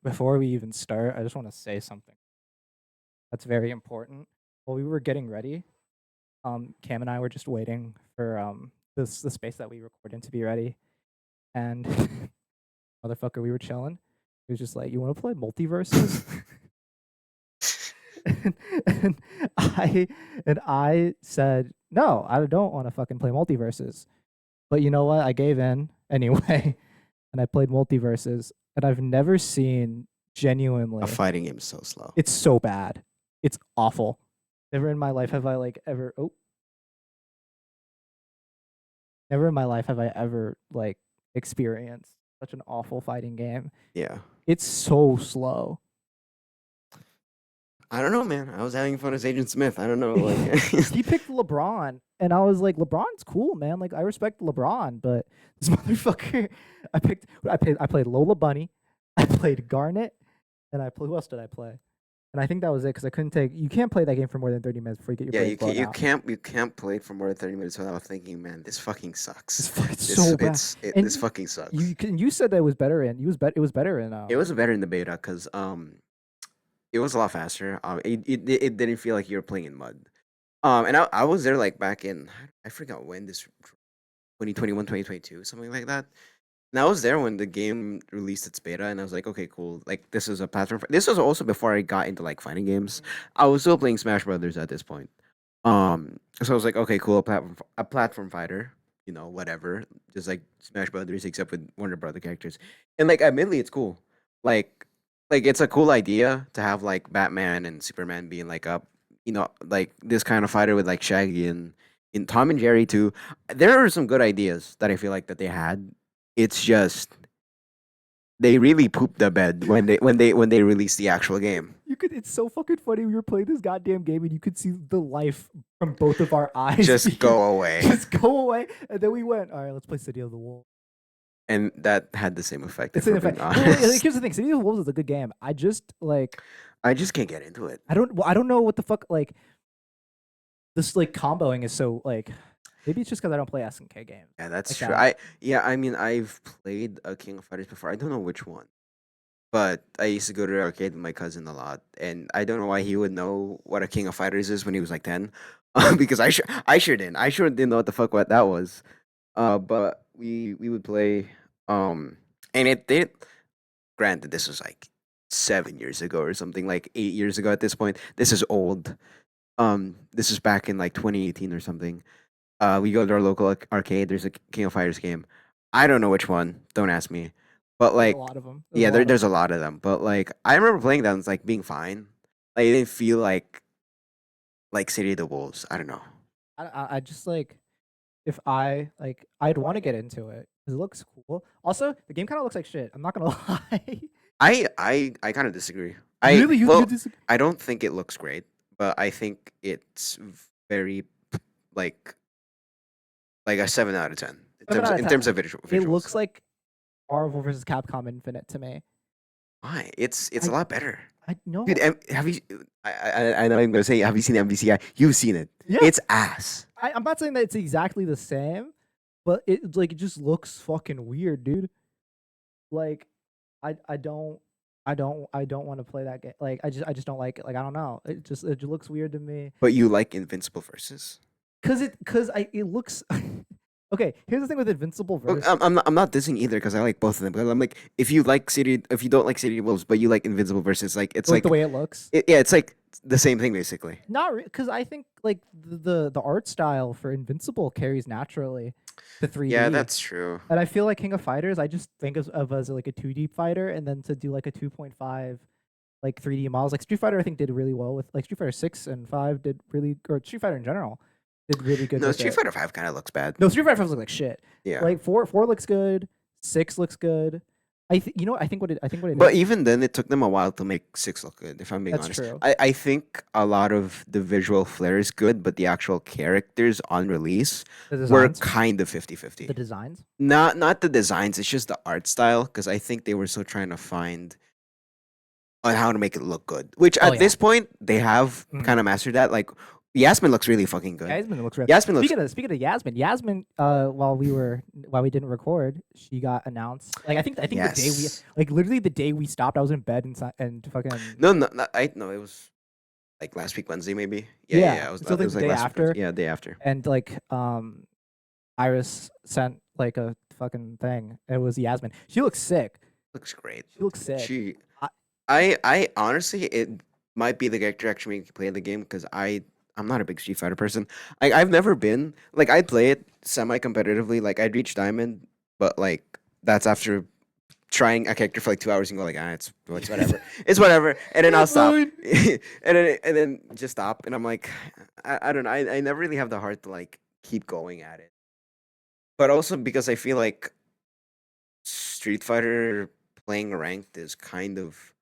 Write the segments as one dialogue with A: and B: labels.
A: Before we even start, I just want to say something that's very important. While we were getting ready, Cam and I were just waiting for the space that we record in to be ready, and motherfucker, we were chilling. He was just like, "You want to play multiverses?" and, and I and I said, "No, I don't want to fucking play multiverses." But you know what? I gave in anyway, and I played multiverses, and I've never seen genuinely.
B: A fighting game is so slow.
A: It's so bad. It's awful. Never in my life have I like ever. Oh, never in my life have I ever like experienced such an awful fighting game.
B: Yeah.
A: It's so slow.
B: I don't know, man. I was having fun as Agent Smith. I don't know. Like
A: He picked LeBron, and I was like, LeBron's cool, man. Like I respect LeBron, but this motherfucker, I played Lola Bunny, I played Garnet, and who else did I play? And I think that was it because I couldn't take. You can't play that game for more than 30 minutes before you get your
B: yeah,
A: brain
B: you
A: blown out.
B: can't play it for more than 30 minutes without thinking, man, this fucking sucks.
A: It's so bad.
B: This fucking sucks.
A: You said that it was better in. It was better in.
B: It was better in the beta because it was a lot faster. It didn't feel like you were playing in mud. And I was there like back in I forgot when this 2021 2022 something like that. And I was there when the game released its beta, and I was like, okay, cool. Like this is a platform. This was also before I got into like fighting games. I was still playing Smash Brothers at this point. So I was like, okay, cool, a platform fighter. You know, whatever, just like Smash Brothers, except with Warner Brother characters. And like, admittedly, it's cool. Like, like it's a cool idea to have like Batman and Superman being like up, like this kind of fighter with like Shaggy and in Tom and Jerry too. There are some good ideas that I feel like that they had. It's just they really pooped the bed when they released the actual game.
A: It's so fucking funny. We were playing this goddamn game, and you could see the life from both of our eyes.
B: Just go away.
A: Just go away. And then we went, all right, let's play City of the Wolves.
B: And that had the same effect.
A: It's an effect. Well, here's the thing: City of the Wolves is a good game. I just
B: can't get into it.
A: I don't know what the fuck like. This like comboing is so like. Maybe it's just because I don't play SNK games.
B: Yeah, that's
A: like
B: true.
A: that.
B: I mean, I've played a King of Fighters before. I don't know which one, but I used to go to the arcade with my cousin a lot, and I don't know why he would know what a King of Fighters is when he was like 10, because I sure didn't. I sure didn't know what the fuck what that was. But we would play, and it did. Granted, this was like 7 years ago or something, like 8 years ago at this point. This is old. This is back in like 2018 or something. We go to our local arcade. There's a King of Fighters game. I don't know which one. Don't ask me. But like,
A: a lot of them.
B: There's a lot of them. But like, I remember playing that and it's like being fine. Like, it didn't feel like City of the Wolves. I don't know.
A: I just like if I like I'd want to get into it because it looks cool. Also, the game kind of looks like shit. I'm not gonna lie.
B: I kind of disagree.
A: Really, you disagree?
B: I don't think it looks great, but I think it's very like a 7 out of 10 in terms of visuals.
A: It looks like Marvel versus Capcom Infinite to me.
B: Why? It's a lot better.
A: I know.
B: Dude, have you? I know I'm gonna say, have you seen MVCI? You've seen it.
A: Yeah.
B: It's ass.
A: I'm not saying that it's exactly the same, but it just looks fucking weird, dude. Like, I don't want to play that game. Like, I just don't like it. Like, I don't know. It just looks weird to me.
B: But you like Invincible versus?
A: It looks. Okay, here's the thing with Invincible versus.
B: Look, I'm not dissing either because I like both of them. But I'm like, if you don't like City of Wolves, but you like Invincible versus, like it's like
A: the way it looks.
B: It's like the same thing basically.
A: Not because I think like the art style for Invincible carries naturally to 3D.
B: Yeah, that's true.
A: And I feel like King of Fighters, I just think of as like a 2D fighter, and then to do like a 2.5 like 3D models. Like Street Fighter, I think did really well with like Street Fighter 6 and 5 did really, or Street Fighter in general did really good.
B: No, Street Fighter 5 kind of looks bad.
A: No, Street Fighter 5 looks like shit.
B: Yeah,
A: like 4 looks good, 6 looks good. I think what it
B: But
A: is,
B: even then, it took them a while to make 6 look good. If I'm being honest,
A: true.
B: I think a lot of the visual flair is good, but the actual characters on release were kind of 50-50.
A: The designs,
B: not the designs. It's just the art style, because I think they were still trying to find on how to make it look good. Which at this point they have kind of mastered that. Like Yasmin looks really fucking good.
A: Yasmin looks real.
B: Yasmin looks
A: Speaking of Yasmin, while we didn't record, she got announced. Like I think the day we
B: yes.
A: like literally the day we stopped, I was in bed and fucking
B: No, no, I no. It was like last week Wednesday, maybe. Yeah, yeah,
A: yeah.
B: yeah.
A: So
B: It
A: like
B: was
A: the
B: like
A: day
B: last week Wednesday.
A: after,
B: Yeah, day after.
A: and like Iris sent like a fucking thing. It was Yasmin. She looks sick.
B: Looks great.
A: She looks sick.
B: She,
A: I,
B: I honestly, it might be the character actually making me play the game because I'm not a big Street Fighter person. I've never been like I'd play it semi competitively. Like I'd reach diamond, but like that's after trying a character for like 2 hours and go like it's whatever, it's whatever, and then I'll
A: It's
B: stop,
A: fine.
B: and then just stop, and I'm like, I don't know, I never really have the heart to like keep going at it, but also because I feel like Street Fighter playing ranked is kind of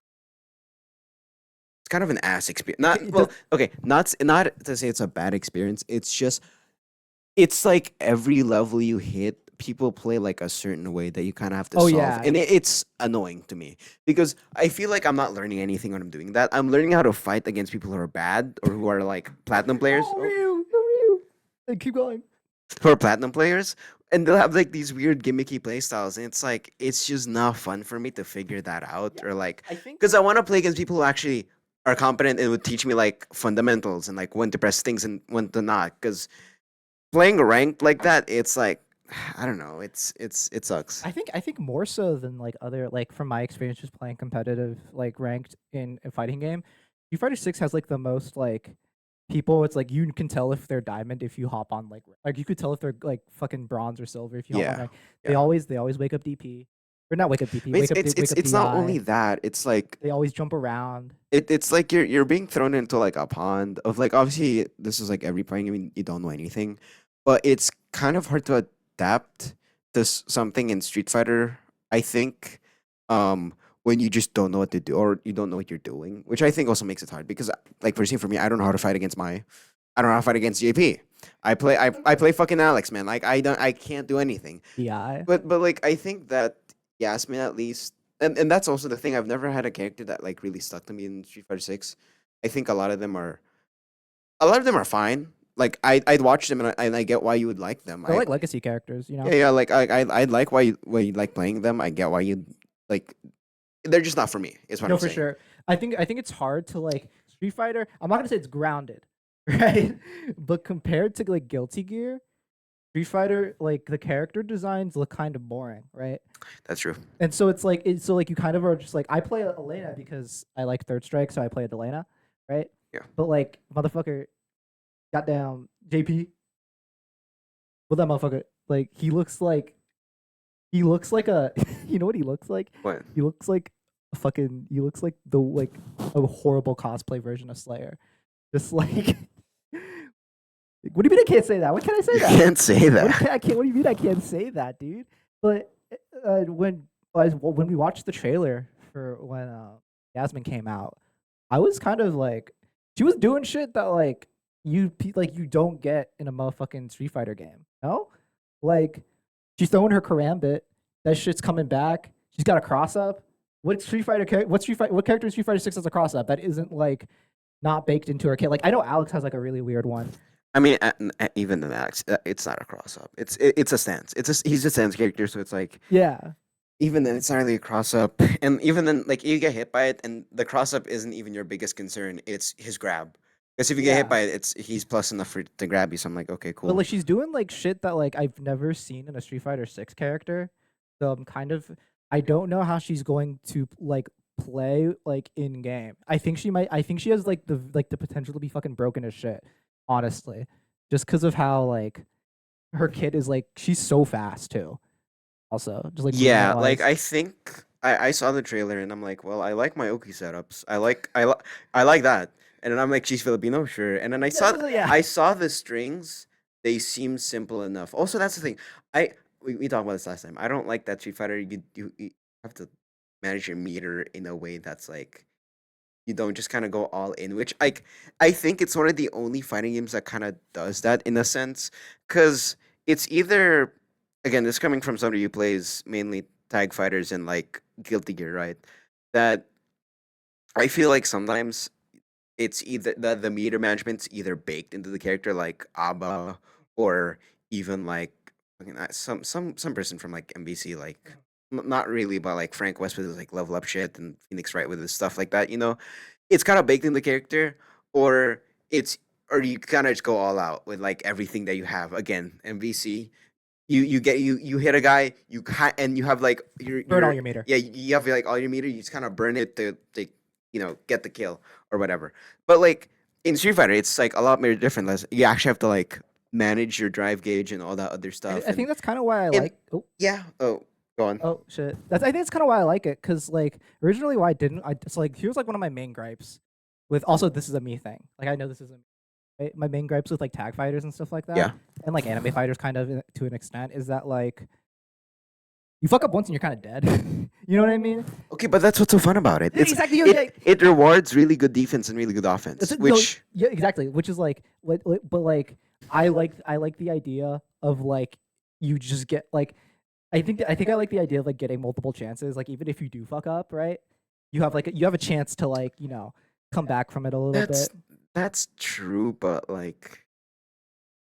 B: it's kind of an ass experience. Not
A: It does,
B: well, okay, not to say it's a bad experience. It's just it's like every level you hit, people play like a certain way that you kind of have to
A: oh
B: solve,
A: yeah.
B: and it's annoying to me because I feel like I'm not learning anything when I'm doing that. I'm learning how to fight against people who are bad or who are like platinum players.
A: Oh
B: Oh,
A: Ryu, no Ryu. Hey, keep going.
B: who are platinum players, and they'll have like these weird gimmicky play styles, and it's like it's just not fun for me to figure that out
A: Yeah,
B: or like
A: I think
B: because I want to play against people who actually are competent and would teach me like fundamentals and like when to press things and when to not. Because playing ranked like that, it's like I don't know, it sucks.
A: I think more so than like other like from my experience just playing competitive like ranked in a fighting game, Street Fighter 6 has like the most like people. It's like you can tell if they're diamond if you hop on like you could tell if they're like fucking bronze or silver if you hop on
B: Yeah,
A: rank. They
B: yeah.
A: always they always wake up DP or not wake up DP,
B: I mean,
A: wake up
B: it's not only
A: DI.
B: that. It's like
A: They always jump around.
B: it's like you're being thrown into like a pond of like obviously this is like every playing. I mean, you don't know anything, but it's kind of hard to adapt to something in Street Fighter. I think, when you just don't know what to do or you don't know what you're doing, which I think also makes it hard because like for me, I don't know how to fight against I don't know how to fight against JP. I play fucking Alex, man. Like I can't do anything.
A: DI.
B: But like I think that Yasmin at least, and that's also the thing. I've never had a character that like really stuck to me in Street Fighter Six. I think a lot of them are fine. Like I'd watch them and I get why you would like them.
A: They're
B: I
A: like legacy characters, you
B: Yeah,
A: know?
B: yeah, like I like why you like playing them. I get why you like. They're just not for me. Is what
A: No,
B: I'm
A: for
B: saying.
A: sure. I think it's hard to like Street Fighter. I'm not gonna say it's grounded, right? But compared to like Guilty Gear, Street Fighter, like the character designs look kind of boring, right?
B: That's true.
A: And so it's like you kind of are just like I play Elena because I like Third Strike, so I play Elena, right?
B: Yeah.
A: But like motherfucker, goddamn JP, what that motherfucker like he looks like a you know what he looks like?
B: What?
A: He looks like the like a horrible cosplay version of Slayer. Just like what do you mean I can't say that? What can I say
B: You
A: that?
B: can't say
A: What
B: that.
A: I can't. What do you mean I can't say that, dude? But when we watched the trailer for when Yasmin came out, I was kind of like, she was doing shit that like like you don't get in a motherfucking Street Fighter game. No, like she's throwing her karambit. That shit's coming back. She's got a cross up. What Street Fighter? What character in Street Fighter 6 has a cross up that isn't like not baked into her kit? Like I know Alex has like a really weird one.
B: I mean, even the Max, it's not a cross up. It's a stance. He's a stance character, so it's like
A: Yeah,
B: even then it's not really a cross up, and even then like you get hit by it, and the cross up isn't even your biggest concern. It's his grab, because if you get hit
A: yeah.
B: by it, it's he's plus enough for to grab you. So I'm like, okay,
A: But
B: cool.
A: like she's doing like shit that like I've never seen in a Street Fighter 6 character. So I'm kind of I don't know how she's going to like play like in game. I think she has like the potential to be fucking broken as shit, honestly. Just cuz of how like her kid is like she's so fast too. Also, just like movement
B: Yeah, like
A: wise.
B: I think I saw the trailer and I'm like, well, I like my Oki setups. I like that. And then I'm like, she's Filipino, sure. And then
A: Yeah, yeah.
B: I saw the strings. They seem simple enough. Also, that's the thing. We talked about this last time. I don't like that Street Fighter. You have to manage your meter in a way that's like you don't just kind of go all in. Which I think it's one of the only fighting games that kind of does that in a sense, because it's either again, this coming from somebody who plays mainly tag fighters and like Guilty Gear, right? That I feel like sometimes it's either the meter management's either baked into the character like Abba, or even like some person from like MBC, like not really, but like Frank West with his like level up shit, and Phoenix Wright with his stuff like that. It's kind of baked in the character, or it's or you kind of just go all out with like everything that you have. Again, MVC, you hit a guy, and you have like
A: Burn all
B: your
A: your meter.
B: yeah, you have like all your meter, you just kind of burn it to get the kill or whatever. But like in Street Fighter, it's like a lot more different. You actually have to like manage your drive gauge and all that other stuff.
A: I
B: and
A: think that's kind of why I
B: and
A: like. Oh,
B: yeah, oh, go on.
A: oh shit. I think that's kind of why I like it, because like originally why I didn't. So like here's like one of my main gripes with, also this is a me thing. Like I know this is my main gripes with like tag fighters and stuff like that,
B: Yeah.
A: and like anime fighters kind of to an extent, is that like you fuck up once and you're kind of dead. You know what I mean?
B: Okay, but that's what's so fun about it.
A: Exactly.
B: It rewards really good defense and really good offense, which
A: yeah, exactly. Which is like, but like I like the idea of like you just get like I think I like the idea of like getting multiple chances. Like even if you do fuck up, right? You have a chance to like come back from it a little
B: that's
A: bit.
B: that's true, but like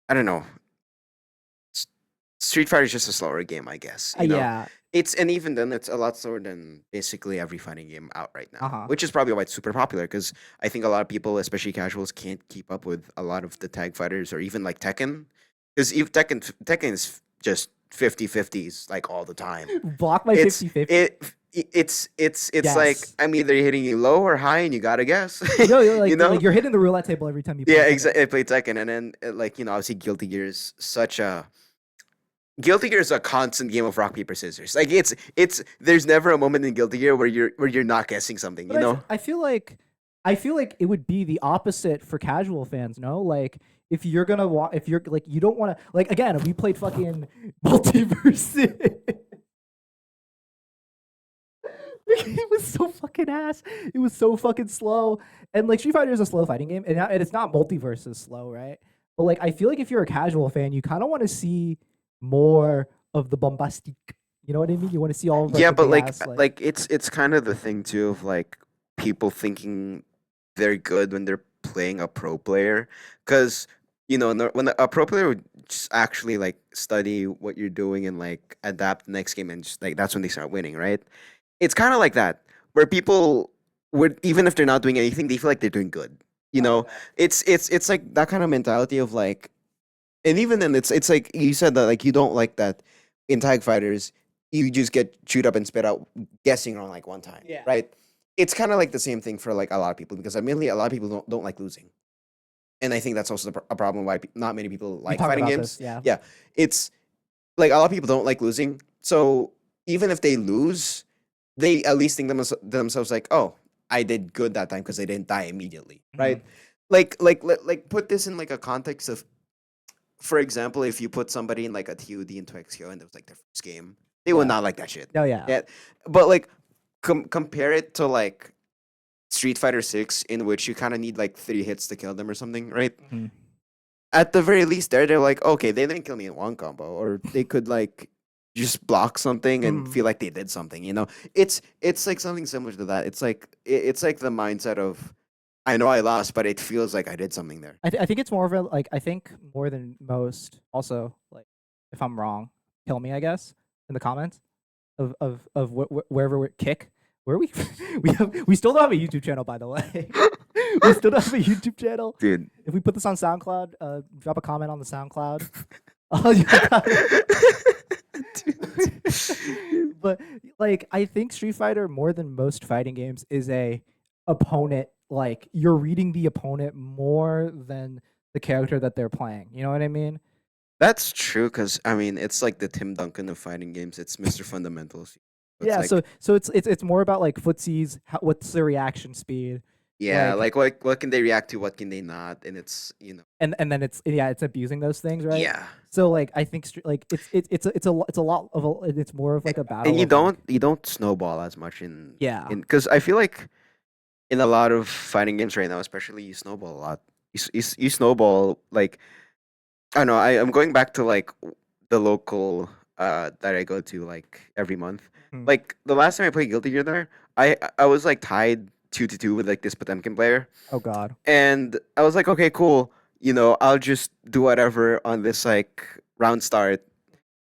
B: I don't know. Street Fighter is just a slower game, I guess.
A: Yeah.
B: And even then, it's a lot slower than basically every fighting game out right now,
A: Uh-huh.
B: which is probably why it's super popular. Because I think a lot of people, especially casuals, can't keep up with a lot of the tag fighters or even like Tekken. Because if Tekken is just 50-50s like all the time.
A: Block my
B: It's
A: 50-50.
B: it's like
A: Yes.
B: I'm either hitting you low or high, and you gotta guess.
A: No, you're like,
B: You know?
A: like you're hitting the roulette table every time you play
B: Yeah,
A: Tekken.
B: exactly. I played Tekken, and then like obviously Guilty Gear is a constant game of rock paper scissors. Like it's there's never a moment in Guilty Gear where you're not guessing something.
A: But I feel like it would be the opposite for casual fans. No, like if you're gonna if you're like you don't want to, like, again, we played fucking multiverse. It was so fucking ass. It was so fucking slow. And like Street Fighter is a slow fighting game, and it's not multiverse is slow, right? But like I feel like if you're a casual fan, you kind of want to see more of the bombastic. You know what I mean? You want to see all of like
B: Yeah,
A: the
B: but
A: big ass,
B: like it's kind of the thing too of like people thinking they're good when they're playing a pro player, because when a pro player would just actually like study what you're doing and like adapt the next game, and just like that's when they start winning, right? It's kind of like that, where people would, even if they're not doing anything, they feel like they're doing good. You know, it's like that kind of mentality of like, and even then, it's like you said that like you don't like that in tag fighters, you just get chewed up and spit out guessing on like one time,
A: Yeah.
B: right? It's kind of like the same thing for like a lot of people, because admittedly a lot of people don't like losing, and I think that's also a problem why not many people
A: we
B: like
A: talked
B: fighting
A: about
B: games.
A: this, yeah.
B: Yeah, it's like a lot of people don't like losing, so even if they lose, they at least think themselves like, oh, I did good that time because they didn't die immediately, right? Like put this in like a context of, for example, if you put somebody in like a TOD into XKO and it was like their first game, they would
A: Yeah.
B: not like that shit.
A: Oh yeah.
B: Yeah, but like compare it to like Street Fighter 6, in which you kind of need like 3 hits to kill them or something, right?
A: Mhm.
B: At the very least, they're like, okay, they didn't kill me in one combo, or they could like just block something and feel like they did something. It's like something similar to that. It's like the mindset of, I know I lost, but it feels like I did something there.
A: I think it's more of a, like, I think more than most. Also, like, if I'm wrong, kill me, I guess, in the comments of wherever we kick. Where we we still don't have a YouTube channel, by the way. We still don't have a YouTube channel.
B: Dude.
A: If we put this on SoundCloud, drop a comment on the SoundCloud. But like I think Street Fighter, more than most fighting games, is a opponent, like you're reading the opponent more than the character that they're playing. You know what I mean?
B: That's true, because I mean, it's like the Tim Duncan of fighting games. It's Mr. Fundamentals. It's
A: Yeah,
B: like,
A: so it's more about like footsies, what's the reaction speed,
B: yeah,
A: like,
B: like what can they react to, what can they not, and it's.
A: and then it's abusing those things, right?
B: Yeah.
A: So like I think like it's a lot of it's more of like a battle.
B: And
A: of, like,
B: you don't snowball as much in
A: Yeah.
B: because I feel like in a lot of fighting games right now, especially, you snowball a lot. You snowball like, I don't know. I'm going back to like the local that I go to like every month.
A: Mhm.
B: Like the last time I played Guilty Gear there, I was like tied 2-2 with like this Potemkin player,
A: Oh God.
B: and I was like, okay, cool. I'll just do whatever on this like round start.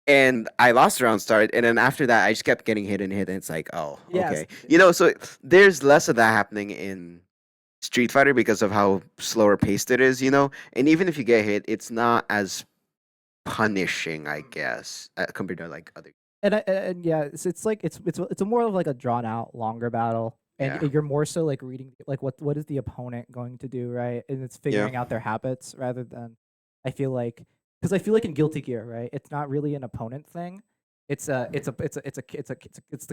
B: And I lost the round start, and then after that, I just kept getting hit and hit, and it's like, oh,
A: Yes.
B: okay. So there's less of that happening in Street Fighter because of how slower paced it is, And even if you get hit, it's not as punishing, I guess, compared to like other.
A: And yeah, it's like it's a more of like a drawn out, longer battle, and
B: Yeah,
A: you're more so like reading like what is the opponent going to do, right? And it's
B: yeah,
A: figuring out their habits rather than I feel like because I feel like in Guilty Gear, right? It's not really an opponent thing. It's the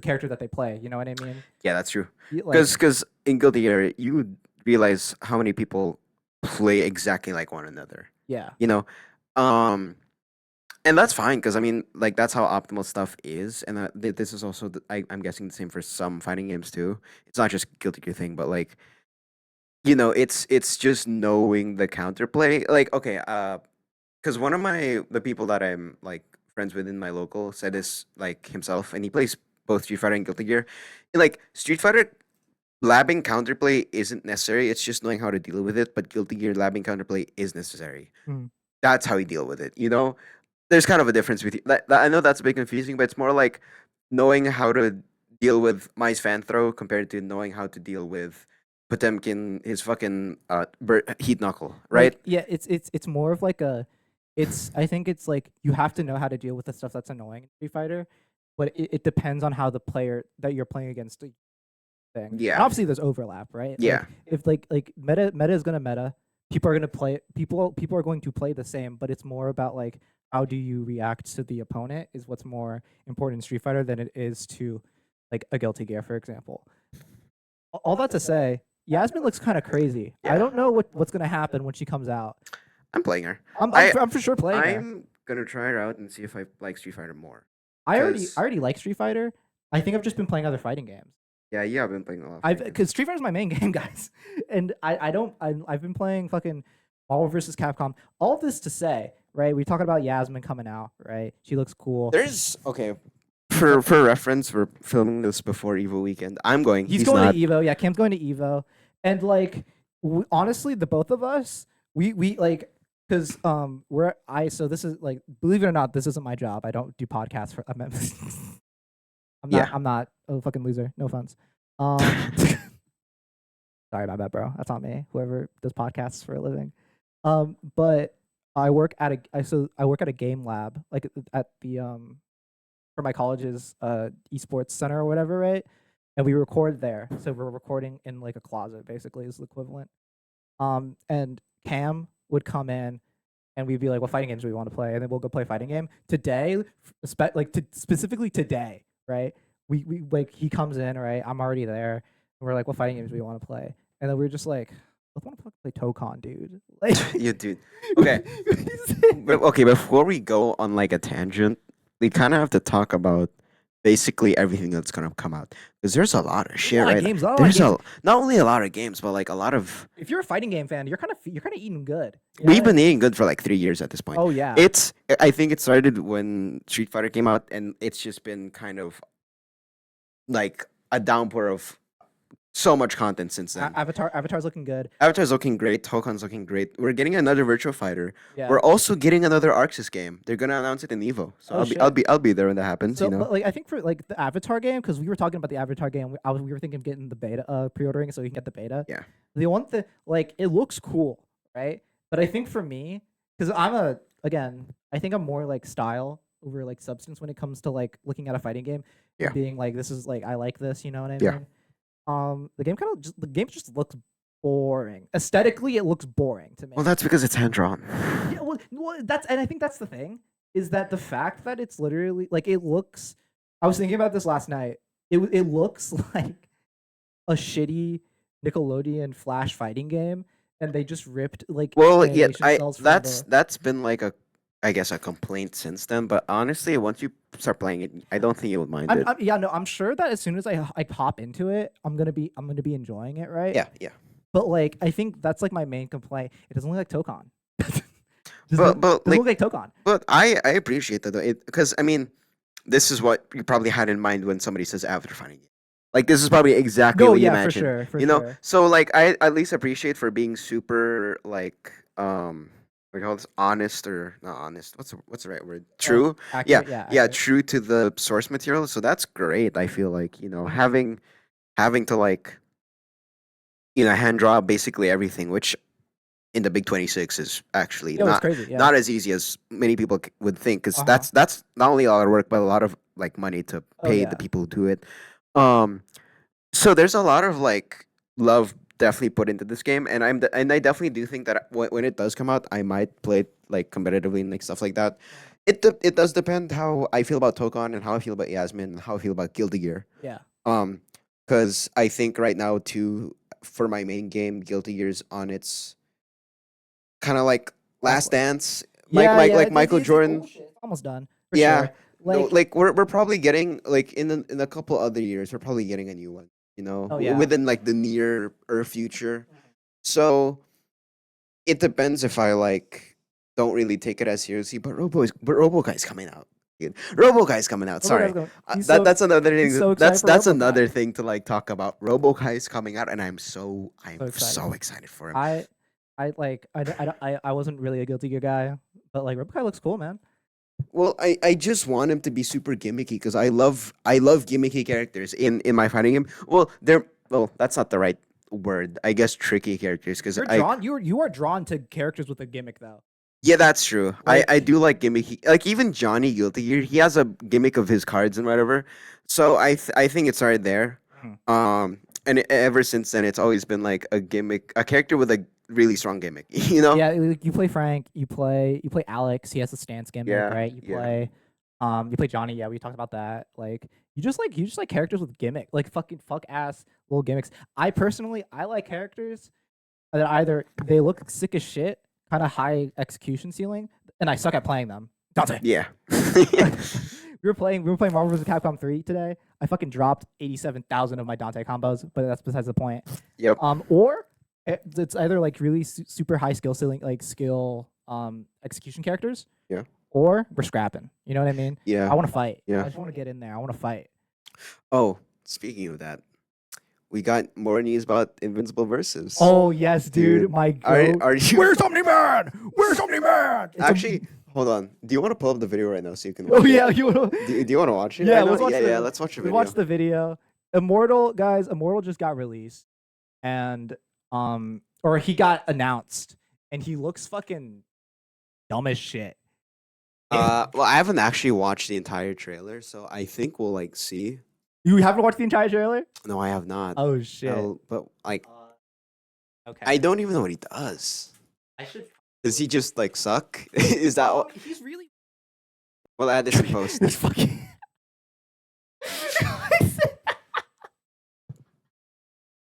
A: character that they play. You know what I mean?
B: yeah. That's true.
A: Like
B: Because in Guilty Gear, you would realize how many people play exactly like one another.
A: yeah.
B: You know, um, and that's fine because I mean, like that's how optimal stuff is, and this is also I'm guessing the same for some fighting games too. It's not just Guilty Gear thing, but like it's just knowing the counterplay. Like okay, because one of the people that I'm like friends with in my local said this like himself, and he plays both Street Fighter and Guilty Gear. And, like Street Fighter labbing counterplay isn't necessary; it's just knowing how to deal with it. But Guilty Gear labbing counterplay is necessary.
A: Mm.
B: That's how you deal with it. There's kind of a difference with you. I know that's a bit confusing, but it's more like knowing how to deal with Mai's fan throw compared to knowing how to deal with Potemkin, his fucking heat knuckle, right?
A: Like yeah, it's more of like a it's I think it's like you have to know how to deal with the stuff that's annoying in Street Fighter, but it depends on how the player that you're playing against thing. And
B: Yeah,
A: obviously there's overlap, right? Like
B: yeah,
A: if like meta is gonna meta, people are gonna play people are going to play the same, but it's more about like how do you react to the opponent is what's more important in Street Fighter than it is to like a Guilty Gear, for example. All that to say, Yasmine looks kind of crazy. I
B: yeah.
A: don't know what's gonna happen when she comes out.
B: I'm playing her.
A: I'm
B: I
A: I'm for sure playing her.
B: I'm gonna try her out and see if I like Street Fighter more.
A: I
B: Cause
A: already like Street Fighter. I think I've just been playing other fighting games.
B: yeah, I've been playing a lot of
A: I've
B: fighting games.
A: because Street Fighter is my main game, guys, and I've been playing fucking Marvel versus Capcom. All this to say, right? We talking about Yasmin coming out, right? She looks cool.
B: There's okay. For reference, we're filming this before Evo weekend. I'm going.
A: He's
B: He's
A: going
B: not.
A: to Evo. Yeah, Cam's going to Evo, and like honestly, the both of us, we like because we're I so this is like believe it or not, this isn't my job. I don't do podcasts for.
B: Yeah.
A: I'm not a fucking loser. No offense. Sorry, my bad, bro. That's not me. Whoever does podcasts for a living. But I work at a game lab, like at the for my college's esports center or whatever, right? And we record there. So we're recording in like a closet, basically, is the equivalent. And Cam would come in and we'd be like, "What fighting games do we want to play?" And then we'll go play a fighting game. Today, specifically today, right? We like he comes in, right? I'm already there. And we're like, "What fighting games do we want to play?" And then we're just like, "I want to play Tokon, dude." Like,
B: You dude. Okay. Okay, before we go on like a tangent, we kind of have to talk about basically everything that's gonna come out because there's a lot of shit, right?
A: games, a lot of
B: There's
A: games.
B: not only a lot of games, but like a lot of.
A: If you're a fighting game fan, you're kind of eating good. You know
B: We've
A: what I
B: been
A: mean?
B: eating good for like 3 years at this point.
A: Oh yeah.
B: I think it started when Street Fighter came out, and it's just been kind of like a downpour of so much content since then.
A: Avatar's looking good.
B: Avatar's looking great. Tokon's looking great. We're getting another Virtual Fighter.
A: Yeah.
B: We're also getting another Arxis game. They're gonna announce it in Evo, so
A: Oh,
B: I'll be there when that happens.
A: So, but like I think for like the Avatar game, because we were talking about the Avatar game, we were thinking of getting the beta, pre-ordering it so we can get the beta.
B: Yeah.
A: The one thing, like, it looks cool, right? But I think for me, because I think I'm more like style over like substance when it comes to like looking at a fighting game.
B: Yeah.
A: And being like, this is like I like this, you know what I
B: Yeah.
A: mean? The game just looks boring. Aesthetically, it looks boring to me.
B: Well, that's because it's hand drawn.
A: Yeah, and I think that's the thing is that the fact that it's literally like it looks. I was thinking about this last night. It looks like a shitty Nickelodeon Flash fighting game, and they just ripped like
B: Well, yeah,
A: animation cells from
B: that's been like I guess a complaint since then. But honestly, once you start playing it, I don't think you would mind it.
A: I'm sure that as soon as I hop into it, I'm gonna be enjoying it, right?
B: Yeah, yeah.
A: But like, I think that's like my main complaint. It doesn't look like Tokon.
B: But
A: doesn't
B: like,
A: look like Tokon.
B: but I appreciate that though, because I mean, this is what you probably had in mind when somebody says Avatar fighting game. Like this is probably exactly
A: No,
B: what you
A: yeah, for
B: imagined.
A: sure, for
B: You know,
A: sure.
B: so like I at least appreciate for being super like we call this honest or not honest. What's the right word?
A: Well,
B: True. Yeah,
A: accurate, yeah,
B: yeah,
A: accurate.
B: true to the source material. So that's great. I feel like having to like hand draw out basically everything, which in the Big 26 is actually
A: Yo, it's crazy. Yeah.
B: not as easy as many people would think, because
A: Uh huh.
B: that's not only a lot of work but a lot of like money to
A: Oh
B: pay the
A: yeah.
B: people who do it. Um, so there's a lot of like love definitely put into this game, and and I definitely do think that when it does come out, I might play it like competitively and like stuff like that. It does depend how I feel about Tokon and how I feel about Yasmin and how I feel about Guilty Gear.
A: Yeah.
B: Um, because I think right now too, for my main game, Guilty Gear's on its kind of like
A: Last
B: last
A: one.
B: dance,
A: Yeah, yeah.
B: like Michael
A: It's
B: Jordan.
A: bullshit. It's almost done for
B: Yeah,
A: sure.
B: no,
A: Like,
B: like we're probably getting like in a couple other years, we're probably getting a new one.
A: oh yeah.
B: Within like the near or future. So it depends if I like don't really take it as seriously. But Robo Guy's coming out. Dude. Robo Guy's coming out.
A: Robo Guy's
B: Sorry,
A: going.
B: that's another
A: He's
B: thing.
A: so excited for
B: That's
A: Robo Guy.
B: another thing to like talk about. Robo Guy's coming out, and I'm
A: So excited.
B: so excited for him.
A: I like I wasn't really a Guilty Gear guy, but like Robo Guy looks cool, man.
B: Well, I just want him to be super gimmicky because I love gimmicky characters in my fighting game. Well, that's not the right word. I guess tricky characters because
A: You're drawn. You are drawn to characters with a gimmick though.
B: yeah, that's true.
A: Like,
B: I do like gimmicky, like even Johnny Guilty Gear, he has a gimmick of his cards and whatever. So I think it started there.
A: Mhm.
B: And ever since then, it's always been like a gimmick, a character with a really strong gimmick. You know?
A: yeah, like, you play Frank, you play Alex. He has a stance gimmick,
B: Yeah,
A: right?
B: yeah.
A: You play Johnny. Yeah, we talked about that. Like, you just like characters with gimmick, like fucking fuck ass little gimmicks. I personally, I like characters that either they look sick as shit, kind of high execution ceiling, and I suck at playing them. Dante.
B: Yeah.
A: We were playing Marvel vs. Capcom 3 today. I fucking dropped 87,000 of my Dante combos, but that's besides the point.
B: Yep.
A: Or it's either like really super high skill ceiling, like execution characters.
B: Yeah.
A: Or we're scrapping. You know what I mean?
B: Yeah.
A: I want to fight.
B: Yeah.
A: I just want to get in there. I want to fight.
B: Oh, speaking of that, we got more news about Invincible versus.
A: Oh yes, dude. My goat.
B: Are you?
A: Where's Omni-Man? Where's Omni-Man?
B: Actually, hold on. Do you want to pull up the video right now so you can?
A: Oh
B: watch
A: yeah,
B: it?
A: you wanna...
B: Do you want to watch it?
A: Yeah,
B: right
A: let's
B: now?
A: watch the,
B: Let's watch the
A: we
B: video.
A: watch the video. Immortal, guys. Immortal just got released, and or he got announced, and he looks fucking dumb as shit.
B: Well, I haven't actually watched the entire trailer, so I think we'll like see.
A: You haven't watched the entire trailer?
B: No, I have not.
A: Oh shit.
B: But like,
A: Okay.
B: I don't even know what he does.
A: I should.
B: Does he just like suck? Is that what?
A: He's really.
B: Well, add this in post.
A: This fucking.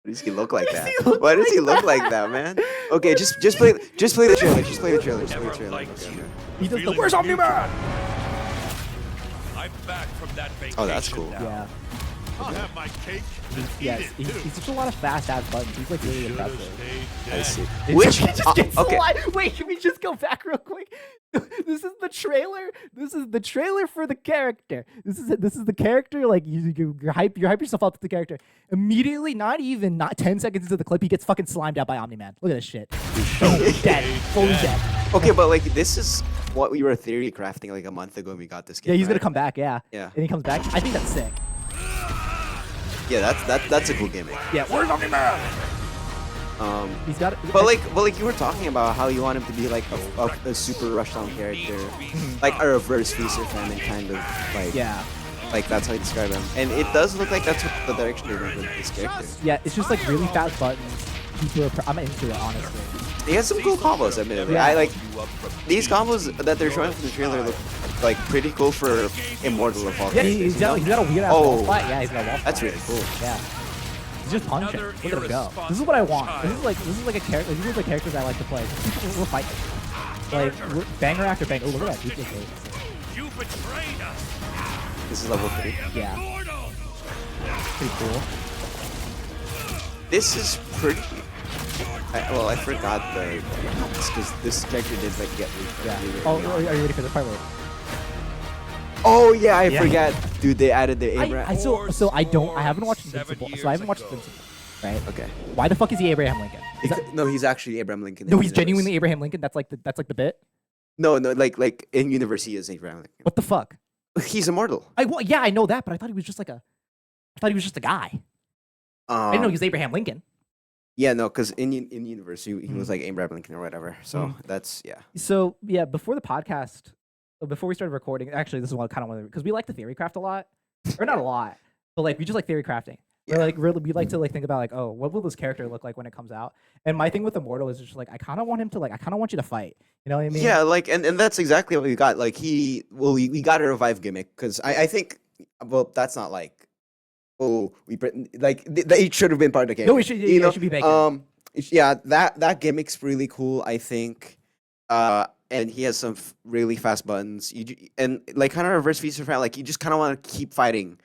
B: Why does he look like that?
A: Does he look
B: Why does he
A: like
B: look
A: that?
B: like that, man? Okay, just play the trailer. Just play the trailer. Just play the trailer. Okay.
A: He does the where's Omni-Man?
C: I'm back from that vacation.
B: Oh, that's cool.
C: now.
A: Yeah.
C: I'll have my cake and eat
A: Yes.
C: it too.
A: He's such a lot of fast ass buttons. He's like really
C: Should've
A: impressive.
C: stayed
B: I
C: dead.
B: see.
A: It
B: Which?
A: just gets
B: Okay.
A: Wait, can we just go back real quick? This is the trailer. This is the trailer for the character. This is the character. Like you hype yourself up to the character. Immediately, not 10 seconds into the clip, he gets fucking slimed out by Omni-Man. Look at this shit. Dead, fully dead.
B: Okay, but like this is what we were theory crafting like a month ago when we got this game.
A: Yeah, he's gonna
B: right?
A: come back. Yeah.
B: Yeah.
A: And he comes back. I think that's sick.
B: Yeah, that's a cool gimmick.
A: Yeah. Where's Omni-Man? He's got.
B: But like you were talking about how you want him to be like a super rushed on character, like a reverse Feaster famine kind of like.
A: Yeah.
B: Like that's how you describe him, and it does look like that's what the direction they're going with this character.
A: Yeah. It's just like really fast buttons. I'm into it, honestly.
B: He has some cool combos, admittedly.
A: Yeah.
B: I like these combos that they're showing from the trailer look like pretty cool for Immortal of all
A: Yeah,
B: characters,
A: he's got a weird ass
B: Oh.
A: wall fight. Yeah, he's got a wall fight.
B: That's really cool.
A: Yeah. He's just punching.
C: Another
A: Look at him go.
C: irresponsible
A: This is what I want.
C: child.
A: This is like a character. These are the characters I like to play. We're fighting. Like banger after banger. Oh, look at that.
C: You betrayed us.
B: This is level 3.
A: Yeah,
C: Immortal.
A: pretty cool.
B: This is pretty. I forgot the because this character did like get.
A: Yeah. Oh, are you ready for the part? Wait.
B: Oh yeah, I
A: Yeah.
B: forget. Dude, they added the
A: I
B: Abraham.
A: so I haven't watched
C: 7
A: Invincible.
C: years
A: So I haven't watched
C: ago.
A: Invincible. Right.
B: Okay.
A: Why the fuck is he Abraham Lincoln? Is that,
B: No, he's actually Abraham Lincoln.
A: no,
B: in
A: he's
B: universe.
A: genuinely Abraham Lincoln. That's like the bit.
B: No, like in universe he is Abraham Lincoln.
A: What the fuck?
B: He's immortal.
A: Well, yeah, I know that, but I thought he was just a guy. I didn't know he was Abraham Lincoln.
B: Yeah, no, because in universe he was like Abraham Lincoln or whatever. So that's
A: So yeah, before the podcast, before we started recording, actually, this is what I kind of wanted because we like to theory craft a lot, or not a lot, but like we just like theory crafting.
B: Yeah.
A: We're like really, we like to like think about like, oh, what will this character look like when it comes out? And my thing with Immortal is just like I kind of want him to like I kind of want you to fight. You know what I mean?
B: Yeah, like and that's exactly what we got. Like we got a revive gimmick because I think that's not like it should have been part of the game.
A: No, it should. Yeah, it should be baked in.
B: Yeah, that gimmick's really cool. I think, and he has some really fast buttons. And like kind of reverse feature fan. Like you just kind of want to keep fighting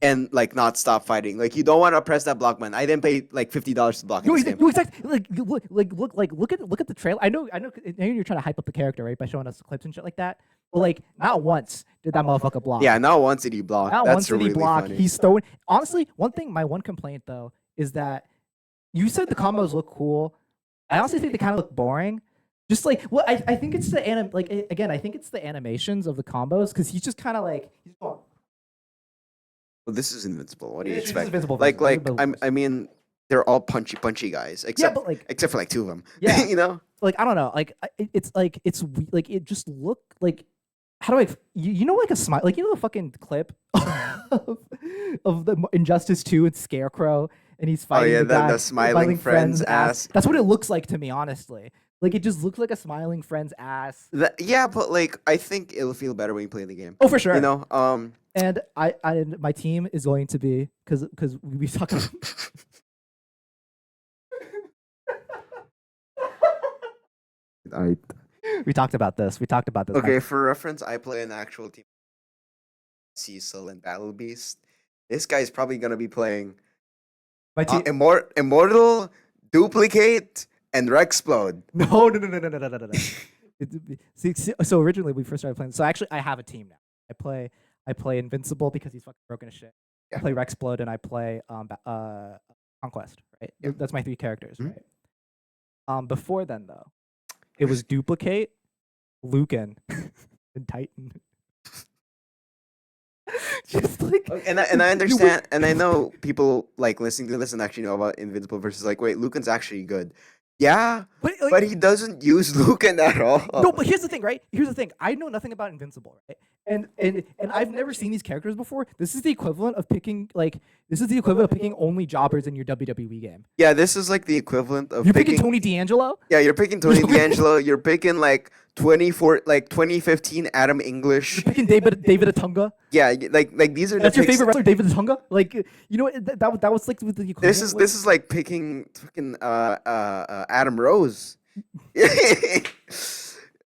B: and like not stop fighting. Like you don't want to press that block button. I didn't pay like $50 to block.
A: No,
B: in this game.
A: no, exactly. Look at the trailer. I know you're trying to hype up the character, right, by showing us the clips and shit like that. But like, not once did that motherfucker block.
B: Yeah, not once did he block.
A: Not
B: That's
A: once did
B: really
A: he block.
B: funny.
A: He's throwing. Honestly, my one complaint though is that you said the combos look cool. I honestly think they kind of look boring. Just like, well, I think it's the again, I think it's the animations of the combos because he's just kind of like he's going.
B: Well, this is Invincible. What do you
A: This is
B: expect?
A: Invincible
B: Like,
A: versus- Invincible versus.
B: I mean, they're all punchy guys, except
A: but, like-
B: except for like two of them.
A: Yeah.
B: you know.
A: Like I don't know, like it's like it just looked like how do I you know like a smile like you know the fucking clip of the Injustice 2 and Scarecrow and he's fighting
B: yeah,
A: the guy,
B: the smiling friend's ass.
A: That's what it looks like to me, honestly. Like it just looks like a smiling friend's ass.
B: Yeah, but like I think it'll feel better when you play the game.
A: Oh, for sure.
B: You know.
A: And my team is going to be because we talked. We talked about this.
B: Okay, for reference, I play an actual team. Cecil and Battle Beast. This guy's probably gonna be playing
A: My team.
B: Immortal, Duplicate, and Rexplode.
A: No. So originally we first started playing. So actually, I have a team now. I play Invincible because he's fucking broken as shit.
B: Yeah.
A: I play Rexplode and I play Conquest. Right.
B: Yeah.
A: That's my three characters.
B: Mhm.
A: Right. Before then though, it was Duplicate, Lucan, and Titan. Just like
B: And I understand, and I know people like listening to this and actually know about Invincible versus like, wait, Lucan's actually good. Yeah, but he doesn't use Lucan at all.
A: No, but here's the thing, right? Here's the thing. I know nothing about Invincible, right? And I've never seen these characters before. This is the equivalent of picking only jobbers in your WWE game.
B: Yeah, this is like the equivalent of
A: You're picking Tony D'Angelo?
B: Yeah, you're picking Tony D'Angelo. You're picking like 2015 Adam English.
A: You're picking David Atunga?
B: Yeah, like these are
A: That's
B: the
A: your
B: picks.
A: favorite wrestler, David Atunga? Like, you know what? That was like with the equivalent.
B: This is like picking fucking Adam Rose.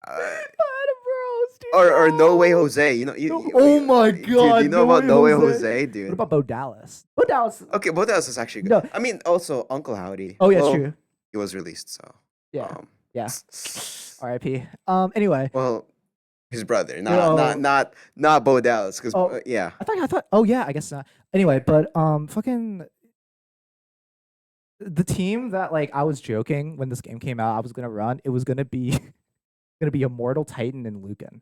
A: Adam Rose, dude.
B: or No Way Jose. You know.
A: Oh my
B: dude,
A: God,
B: you know
A: No
B: about
A: Way
B: No Way
A: Jose?
B: Jose,
A: What
B: dude?
A: about Bo Dallas? Bo Dallas.
B: Okay, both of us is actually good.
A: No.
B: I mean, also Uncle Howdy.
A: Oh, yeah,
B: Well,
A: true.
B: He was released, so.
A: Yeah. Yeah. R.I.P. Anyway.
B: Well, his brother,
A: Oh.
B: not Bo Dallas, because
A: Oh.
B: yeah.
A: I thought. Oh yeah, I guess not. Anyway, but fucking the team that like I was joking when this game came out, I was gonna run. It was gonna be Immortal, Titan, and Lucan.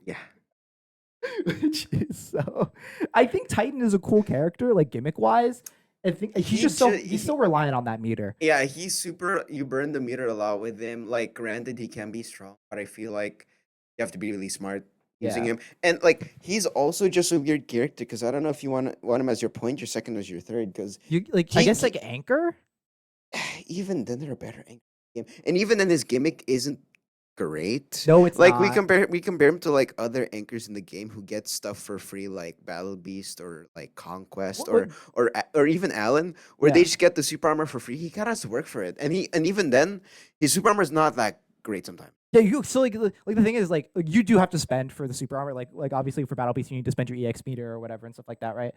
B: Yeah.
A: Which is so. I think Titan is a cool character, like gimmick wise. I think he's so reliant on that meter.
B: Yeah, he's super. You burn the meter a lot with him. Like, granted, he can be strong, but I feel like you have to be really smart using
A: Yeah.
B: him. And like, he's also just a weird character because I don't know if you want him as your point, your second, or your third. Because
A: You like I guess like Anchor.
B: even then, they're a better game, and even then, his gimmick isn't great.
A: No, it's
B: like
A: not.
B: we compare him to like other anchors in the game who get stuff for free, like Battle Beast or like Conquest
A: What-
B: or even Alan, where they
A: Yeah.
B: just get the super armor for free. He kind of has to work for it, and even then, his super armor is not that great sometimes.
A: Yeah, you so like the thing is like you do have to spend for the super armor. Like obviously for Battle Beast you need to spend your EX meter or whatever and stuff like that, right?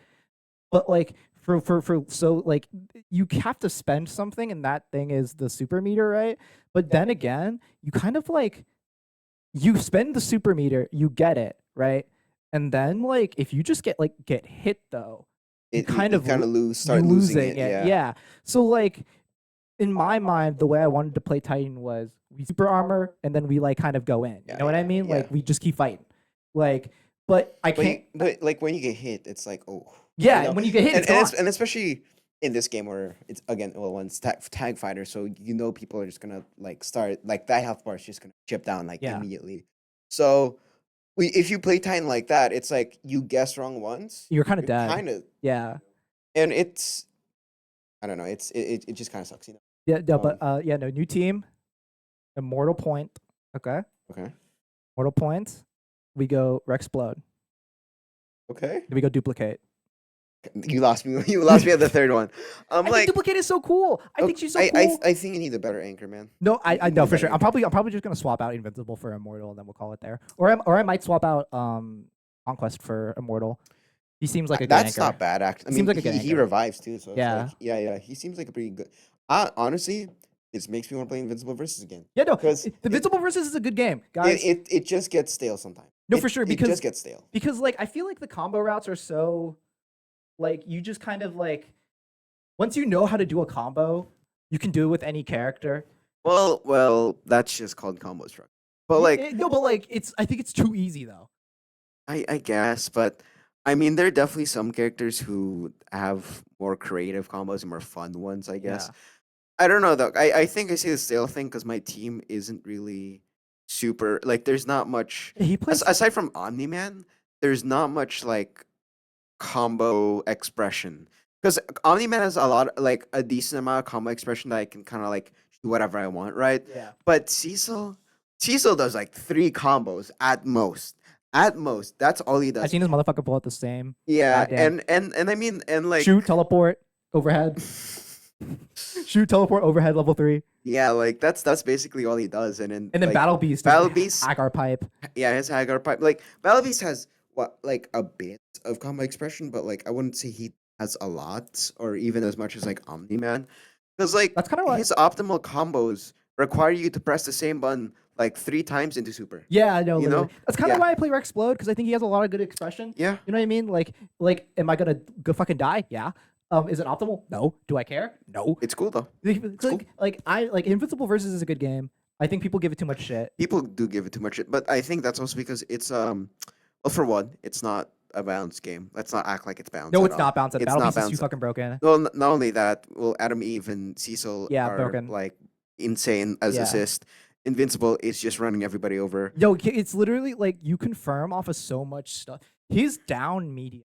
A: But like for so like you have to spend something and that thing is the super meter, right? But then again, you kind of like you spend the super meter, you get it, right? And then like if you just get hit though, you
B: You
A: kind of
B: start
A: you
B: losing
A: losing
B: it.
A: it.
B: Yeah.
A: Yeah. So like in my mind, the way I wanted to play Titan was we super armor and then we like kind of go in. You
B: Yeah,
A: know what I mean?
B: yeah.
A: Like we just keep fighting. Like, but I
B: But
A: can't.
B: but like when you get hit, it's like, oh.
A: Yeah,
B: You know?
A: when you get hit,
B: and
A: it's gone.
B: and especially in this game where it's again, well, when it's tag fighter, so people are just gonna like start like that health bar is just gonna chip down like
A: Yeah.
B: immediately. So if you play Titan like that, it's like you guess wrong once,
A: You're kind of dead.
B: kind of,
A: Yeah.
B: and it's I don't know, it just kind of sucks,
A: Yeah. No,
B: Um,
A: but yeah, no new team, Immortal Point. Okay.
B: Okay,
A: Mortal Point. We go Rexplode.
B: okay,
A: Then we go Duplicate.
B: you lost me. You lost me at the third one.
A: I think
B: Like,
A: Duplicate is so cool. I think she's so
B: I
A: cool.
B: I think you need a better anchor, man.
A: No, I
B: You
A: know
B: need
A: for
B: a
A: sure.
B: better
A: I'm probably just gonna swap out Invincible for Immortal and then we'll call it there. Or I might swap out Conquest for Immortal. He seems like a good
B: That's
A: anchor.
B: not bad, actually. I
A: Seems
B: mean,
A: like a good
B: he
A: anchor.
B: revives too, so it's
A: Yeah.
B: like, yeah, he seems like a pretty good. Honestly, this makes me want to play Invincible versus again.
A: Yeah, no.
B: 'Cause
A: The Invincible versus is a good game, guys.
B: It just gets stale sometimes.
A: No, for sure,
B: it
A: because-
B: just gets stale.
A: Because like I feel like the combo routes are so like you just kind of like once you know how to do a combo, you can do it with any character.
B: Well, that's just called combo structure. But like,
A: No, but like I think it's too easy though.
B: I guess, but I mean, there are definitely some characters who have more creative combos and more fun ones, I guess.
A: Yeah.
B: I don't know though. I think I say the stale thing because my team isn't really super like. There's not much
A: He plays
B: aside from Omni Man. There's not much like combo expression because Omni Man has like a decent amount of combo expression that I can kind of like do whatever I want, right?
A: yeah.
B: But Cecil does like 3 combos at most. At most, that's all he does.
A: I've seen this motherfucker pull out the same.
B: Yeah,
A: Goddamn.
B: and I mean, and like
A: Shoot, teleport, overhead. Shoot, teleport, overhead, level 3.
B: yeah, like that's basically all he does. And then
A: And then
B: like,
A: Battle Beast.
B: Battle Beast-
A: Agar Pipe.
B: yeah, his Hagar pipe. Like Battle Beast has like a bit of combo expression, but like I wouldn't say he has a lot or even as much as like Omni Man, because like
A: That's kind of what.
B: his optimal combos require you to press the same button like 3 times into super.
A: Yeah, I know.
B: You
A: Literally.
B: know?
A: That's kind of
B: Yeah.
A: why I play Rexplode because I think he has a lot of good expression.
B: Yeah.
A: You know what I mean? Like, am I gonna go fucking die? Yeah. Is it optimal? No. Do I care? No.
B: It's cool though.
A: It's like Invincible versus is a good game. I think people give it too much shit.
B: People do give it too much shit, but I think that's also because it's well, for one, it's not a balanced game. Let's not act like it's balanced.
A: No,
B: at
A: it's
B: all.
A: not balanced.
B: It's
A: Battle
B: not
A: Beast is too
B: balanced.
A: fucking broken.
B: Well, not only that, well, Adam Eve and Cecil
A: Yeah,
B: are
A: broken.
B: like insane as
A: Yeah.
B: assist. Invincible is just running everybody over.
A: Yo, it's literally like you confirm off of so much stuff. His down medium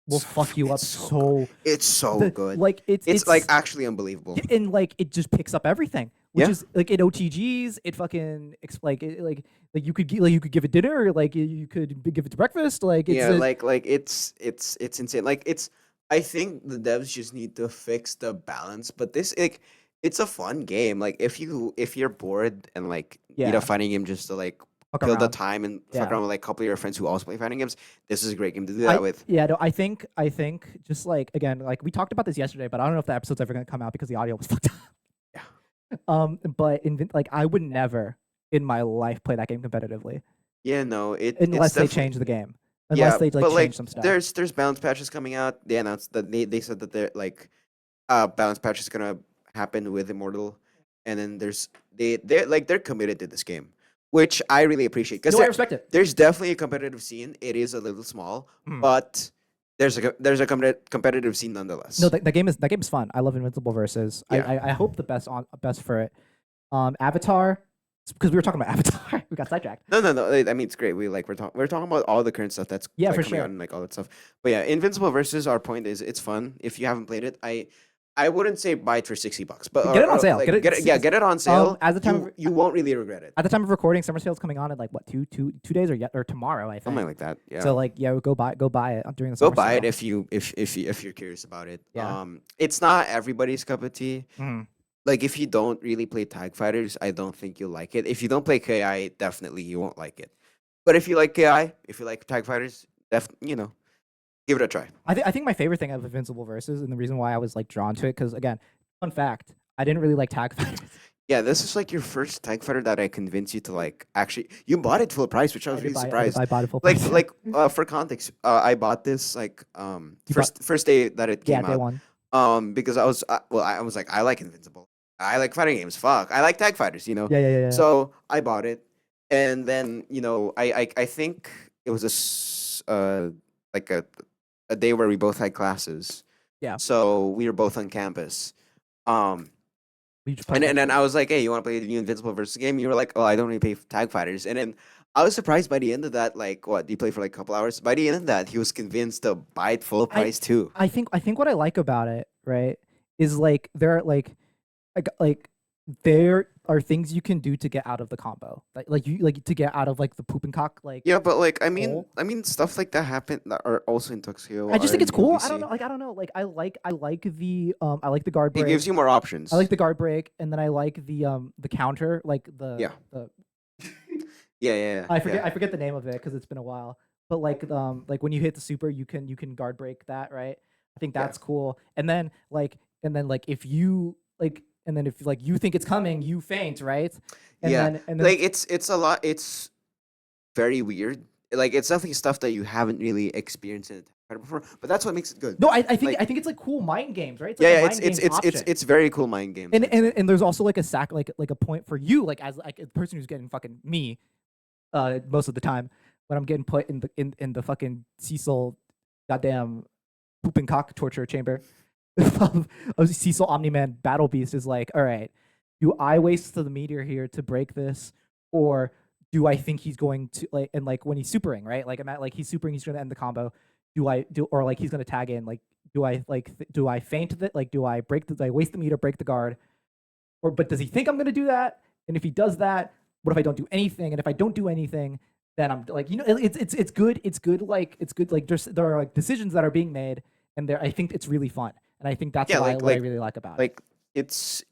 A: will fuck you up
B: It's so
A: so.
B: It's so
A: the-
B: good.
A: Like
B: It's like actually unbelievable.
A: Yeah, and like it just picks up everything, which
B: Yeah.
A: is like in OTGs, it fucking like you could you could give it dinner, or like you could give it to breakfast, like it's
B: Yeah, like it's insane. Like I think the devs just need to fix the balance. But this like it's a fun game. Like if you're bored and like need
A: Yeah.
B: a fighting game just to like
A: fuck
B: kill the
A: around.
B: time and fuck
A: Yeah.
B: around with like a couple of your friends who also play fighting games, this is a great game to do that with.
A: Yeah, no, I think just like again, like we talked about this yesterday, but I don't know if the episode's ever gonna come out because the audio was fucked up.
B: Yeah.
A: But like I would never in my life play that game competitively
B: Yeah, no,
A: unless
B: it's
A: they
B: definitely-
A: change the game. Unless they like
B: but,
A: change some stuff.
B: There's balance patches coming out. They announced that they said that they're like balance patch is gonna happen with Immortal, and then they're committed to this game, which I really appreciate because
A: No, I respect it.
B: there's definitely a competitive scene. It is a little small,
A: Hmm.
B: but there's a competitive scene nonetheless.
A: No, that game is fun. I love Invincible versus.
B: Yeah.
A: I hope the best for it. Avatar, because we were talking about Avatar. We got sidetracked.
B: No. I mean, it's great. We're talking about all the current stuff that's
A: Yeah,
B: like,
A: for
B: coming
A: sure.
B: out and like all that stuff. But yeah, Invincible versus our point is it's fun. If you haven't played it, I wouldn't say buy it for $60, but
A: Get it on sale.
B: like,
A: Get it-
B: get it on sale.
A: at the time
B: you won't really regret it.
A: At the time of recording, Summer Sale's coming on in like what 2 days or tomorrow, I think.
B: Something like that. Yeah.
A: So like go buy it during the
B: Go
A: summer
B: buy it
A: sale.
B: if you're curious about it.
A: Yeah.
B: It's not everybody's cup of tea.
A: Mhm.
B: Like if you don't really play tag fighters, I don't think you'll like it. If you don't play KI, definitely you won't like it. But if you like KI, if you like tag fighters, give it a try.
A: I think my favorite thing of Invincible versus and the reason why I was like drawn to it because again, fun fact, I didn't really like tag fighters.
B: Yeah, this is like your first tag fighter that I convinced you to like actually. You bought it full price, which I was really surprised.
A: I bought it full
B: Like
A: price.
B: like for context, I bought this like
A: You bought-
B: first day that it
A: yeah,
B: came
A: day
B: out.
A: one.
B: Because I was like I like Invincible. I like fighting games. Fuck, I like tag fighters. You know.
A: Yeah.
B: So I bought it, and then I think it was like a day where we both had classes.
A: Yeah.
B: So we were both on campus. Um,
A: We just
B: and then I was like, "Hey, you want to play the new Invincible versus game?" You were like, "Oh, I don't really pay for tag fighters." And then I was surprised by the end of that. Like, what? You play for like a couple hours. By the end of that, he was convinced to buy it full price too.
A: I think what I like about it, right, is like there are like there are things you can do to get out of the combo. Like you like to get out of like the poop and cock like
B: Yeah, but like,
A: hole.
B: I mean, stuff like that happen that are also in Tuxedo.
A: I just think
B: are
A: it's
B: in
A: cool.
B: NBC.
A: I don't know. Like I don't know. Like I like the guard
B: It
A: break.
B: gives you more options.
A: I like the guard break, and then I like the counter, like
B: Yeah.
A: the
B: Yeah.
A: I forget
B: yeah.
A: I forget the name of it because it's been a while. But like when you hit the super, you can guard break that, right? I think
B: Yeah.
A: that's cool. And then like if you like and then if like you think it's coming, you faint, right? And
B: Yeah.
A: then
B: Like it's a lot. It's very weird. Like it's definitely stuff that you haven't really experienced in a tag fighter before. But that's what makes it good.
A: no, I think
B: like-
A: it's like cool mind games, right? It's
B: Yeah,
A: like a
B: yeah.
A: mind games option.
B: It's very cool mind games.
A: And there's also like a sack like a point for you like as like a person who's getting fucking me most of the time when I'm getting put in the fucking Cecil goddamn poop and cock torture chamber of Cecil Omni-Man Battle Beast is like, all right, do I waste the meteor here to break this, or do I think he's going to like and like when he's supering, right? Like I'm at like he's supering, he's gonna end the combo. Do I do or like he's gonna tag in? Like do I like do I feint that? Like do I waste the meter, break the guard, or but does he think I'm gonna do that? And if he does that, what if I don't do anything? And if I don't do anything, then I'm like, it's good. It's good. Like it's good. Like there are like decisions that are being made, and there I think it's really fun, and I think that's
B: Yeah,
A: what
B: like
A: I really like about it.
B: like it's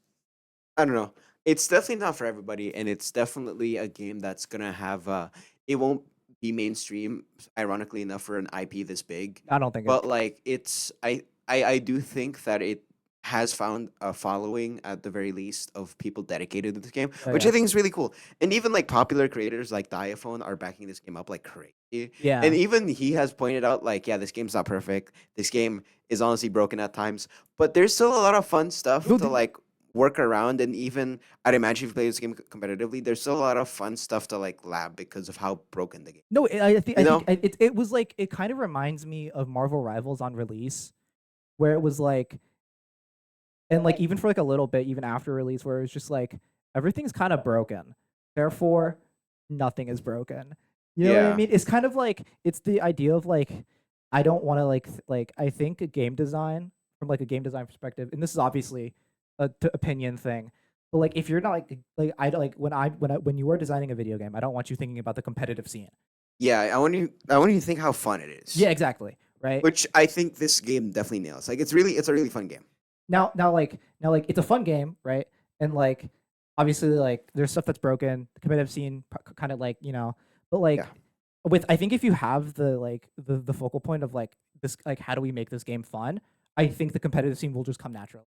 B: I don't know. It's definitely not for everybody, and it's definitely a game that's gonna have it won't be mainstream, ironically enough, for an IP this big.
A: I don't think
B: But like it's I do think that it has found a following at the very least of people dedicated to this game,
A: Oh,
B: which
A: yeah.
B: I think is really cool. And even like popular creators like Diaphone are backing this game up like crazy.
A: Yeah.
B: And even he has pointed out like, yeah, this game's not perfect. This game is honestly broken at times, but there's still a lot of fun stuff
A: No,
B: to like work around. And even I'd imagine if you play this game competitively, there's still a lot of fun stuff to like lab because of how broken the game.
A: No, I think
B: You know?
A: it was like it kind of reminds me of Marvel Rivals on release, where it was like, and like even for like a little bit, even after release, where it was just like everything's kind of broken, therefore nothing is broken. You know what I
B: Yeah.
A: mean? It's kind of like it's the idea of like I don't want to like I think a game design from like a game design perspective, and this is obviously a opinion thing. But like, if you're not like I like when you are designing a video game, I don't want you thinking about the competitive scene.
B: Yeah, I want you to think how fun it is.
A: Yeah, exactly. Right.
B: Which I think this game definitely nails. Like it's a really fun game.
A: Now it's a fun game, right? And like obviously like there's stuff that's broken. The competitive scene kind of like but like
B: Yeah.
A: with I think if you have the like the focal point of like this like how do we make this game fun? I think the competitive scene will just come naturally,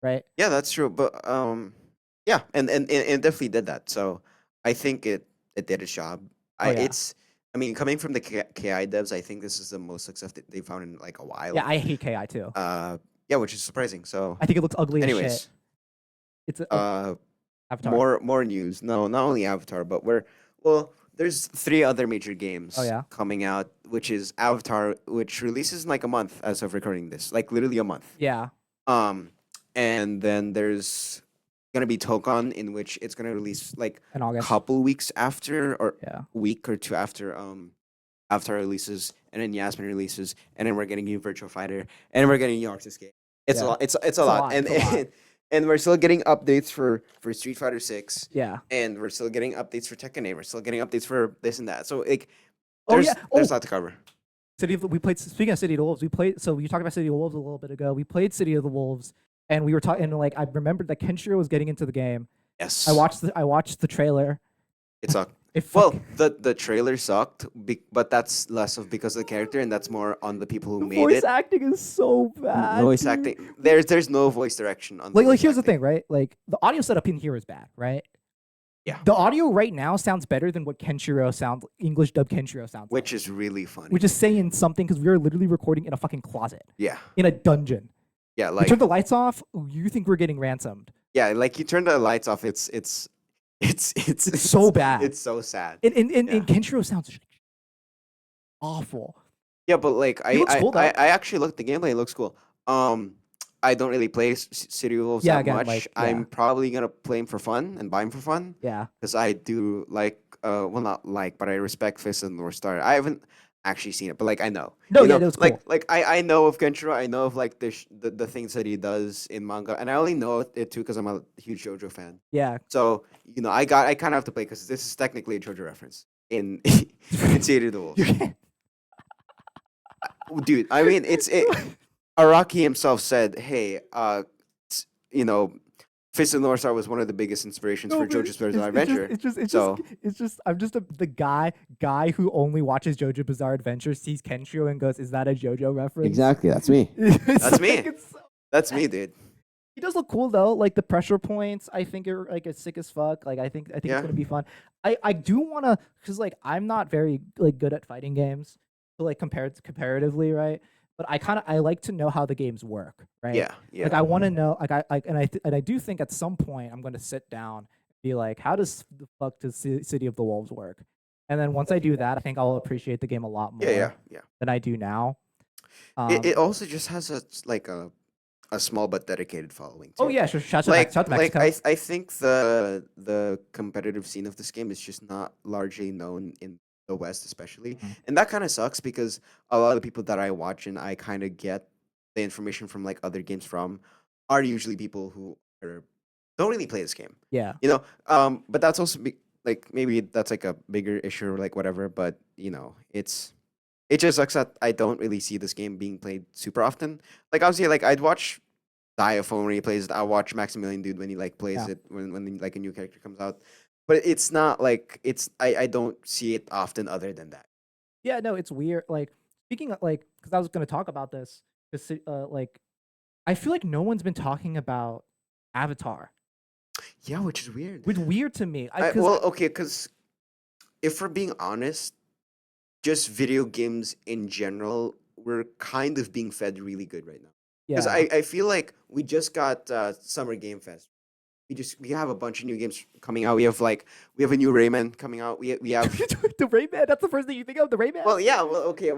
A: right?
B: Yeah, that's true. But yeah, and it definitely did that. So I think it did its job.
A: Oh, yeah.
B: I mean, coming from the KI devs, I think this is the most success that they found in like a while.
A: Yeah, I hate KI too.
B: Yeah, which is surprising. So
A: I think it looks ugly as
B: anyways,
A: shit. It's a Avatar.
B: more news. No, not only Avatar, but there's 3 other major games
A: Oh, yeah?
B: coming out, which is Avatar, which releases in like a month as of recording this, like literally a month.
A: Yeah.
B: And then there's gonna be Tokon, in which it's gonna release like
A: In
B: a
A: August.
B: couple weeks after, or
A: Yeah.
B: a week or 2 after Avatar releases, and then Yasmine releases, and then we're getting new Virtual Fighter, and we're getting new Arctis game. It's a
A: Yeah.
B: lot. It's a lot. And
A: It's a lot.
B: and we're still getting updates for Street Fighter 6,
A: Yeah.
B: and we're still getting updates for Tekken 8. We're still getting updates for this and that. So like,
A: Oh,
B: there's
A: yeah.
B: there's
A: Oh.
B: a lot to cover.
A: We played. Speaking of City of the Wolves, we played. So you talked about City of the Wolves a little bit ago. We played City of the Wolves, and we were talking. Like I remembered that Kenshiro was getting into the game.
B: Yes,
A: I watched the trailer.
B: It sucked. Well, the trailer sucked, but that's less of because of the character, and that's more on the people who
A: the
B: made
A: voice
B: it.
A: acting is so bad.
B: Voice
A: dude.
B: acting. There's no voice direction on the
A: Like
B: voice
A: here's the
B: acting.
A: thing, right? Like the audio setup in here is bad, right?
B: Yeah.
A: The audio right now sounds better than what Kenshiro sounds, English dub Kenshiro sounds
B: Which
A: like.
B: is really funny.
A: Which is saying something because we are literally recording in a fucking closet,
B: Yeah.
A: in a dungeon.
B: Yeah,
A: We
B: like
A: turn the lights off, you think we're getting ransomed.
B: yeah, like you turn the lights off, it's
A: so bad.
B: It's so sad.
A: And
B: Yeah.
A: Kenshiro sounds awful.
B: Yeah, but like
A: He looks cool, though.
B: I actually looked the gameplay. It looks cool. I don't really play City of Wolves
A: Yeah,
B: that
A: again,
B: much.
A: like, yeah.
B: I'm probably gonna play him for fun and buy him for fun.
A: Yeah.
B: Because I do like well, not like, but I respect Fist and North Star. I haven't actually seen it, but like I know.
A: No,
B: You
A: yeah,
B: know,
A: that was cool.
B: like I know of Kenshiro. I know of like the things that he does in manga, and I only know it too because I'm a huge JoJo fan.
A: Yeah.
B: So you know, I kind of have to play because this is technically a JoJo reference in in City of the Wolves. Dude, I mean, Araki himself said, "Hey, you know, Fist of the North Star was one of the biggest inspirations for JoJo's Bizarre Adventure."
A: It's just I'm just the guy who only watches JoJo Bizarre Adventure, sees Kenshiro and goes, "Is that a JoJo reference?"
B: Exactly, that's me. That's me. That's me, dude.
A: He does look cool though. Like the pressure points, I think are like sick as fuck. Like I think it's gonna be fun. I do wanna, cause like I'm not very like good at fighting games, so like comparatively, right? But I like to know how the games work, right?
B: Yeah, yeah.
A: Like I want to know, like I do think at some point I'm gonna sit down and be like, how does the fuck does City of the Wolves work? And then once I do that, I think I'll appreciate the game a lot more
B: yeah.
A: than I do now.
B: It also just has a small but dedicated following. Too.
A: Oh yeah, sure. Shout to Mexico.
B: I think the competitive scene of this game is just not largely known in the West, especially, and that kind of sucks because a lot of the people that I watch and I kind of get the information from like other games from are usually people who don't really play this game.
A: Yeah.
B: You know, but that's also like maybe that's like a bigger issue or like whatever. But you know, it just sucks that I don't really see this game being played super often. Like obviously, like I'd watch Diaphone when he plays it. I watch Maximilian Dude when he like plays it when like a new character comes out. But it's not like I don't see it often other than that.
A: Yeah, no, it's weird. Like speaking of like, because I was gonna talk about this, because like I feel like no one's been talking about Avatar.
B: Yeah, which is weird.
A: Which weird to me.
B: Well, okay, because if we're being honest, just video games in general, we're kind of being fed really good right now. Because I feel like we just got Summer Game Fest. We have a bunch of new games coming out. We have a new Rayman coming out. We have
A: the Rayman. That's the first thing you think of, the Rayman.
B: Well, yeah. Well, okay.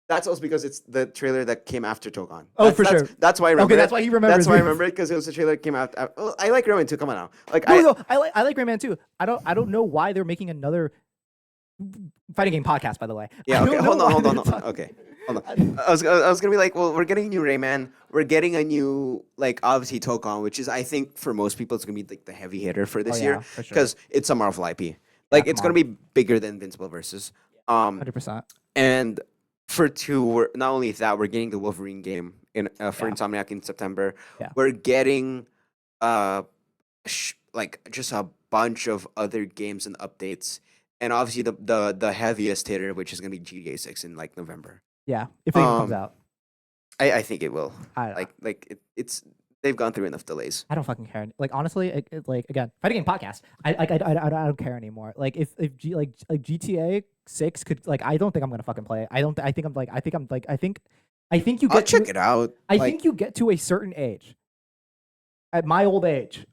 B: That's also because it's the trailer that came after Tokon.
A: Sure.
B: That's why I remember.
A: Okay, that's why he remembers.
B: That's why I remember it because it was the trailer that came out. Well, I like Rayman too. Come on now. Like
A: I like Rayman too. I don't know why they're making another fighting game podcast. By the way.
B: Yeah. Okay. Hold on. Okay. Hold on. I was gonna be like, well, we're getting a new Rayman. We're getting a new obviously Tokon, which is I think for most people it's gonna be like the heavy hitter for this year because it's a Marvel IP. Like it's gonna be bigger than Invincible versus
A: 100%.
B: And for two, not only that, we're getting the Wolverine game for Insomniac in September.
A: Yeah.
B: We're getting just a bunch of other games and updates, and obviously the heaviest hitter, which is gonna be GTA 6 in like November.
A: Yeah, if it even comes out.
B: I think it will. It's they've gone through enough delays.
A: I don't fucking care. Like honestly, like again, fighting game podcast. I don't care anymore. Like if GTA 6 could I don't think I'm gonna fucking play it. I think you get
B: I'll check it out.
A: I think you get to a certain age. At my old age.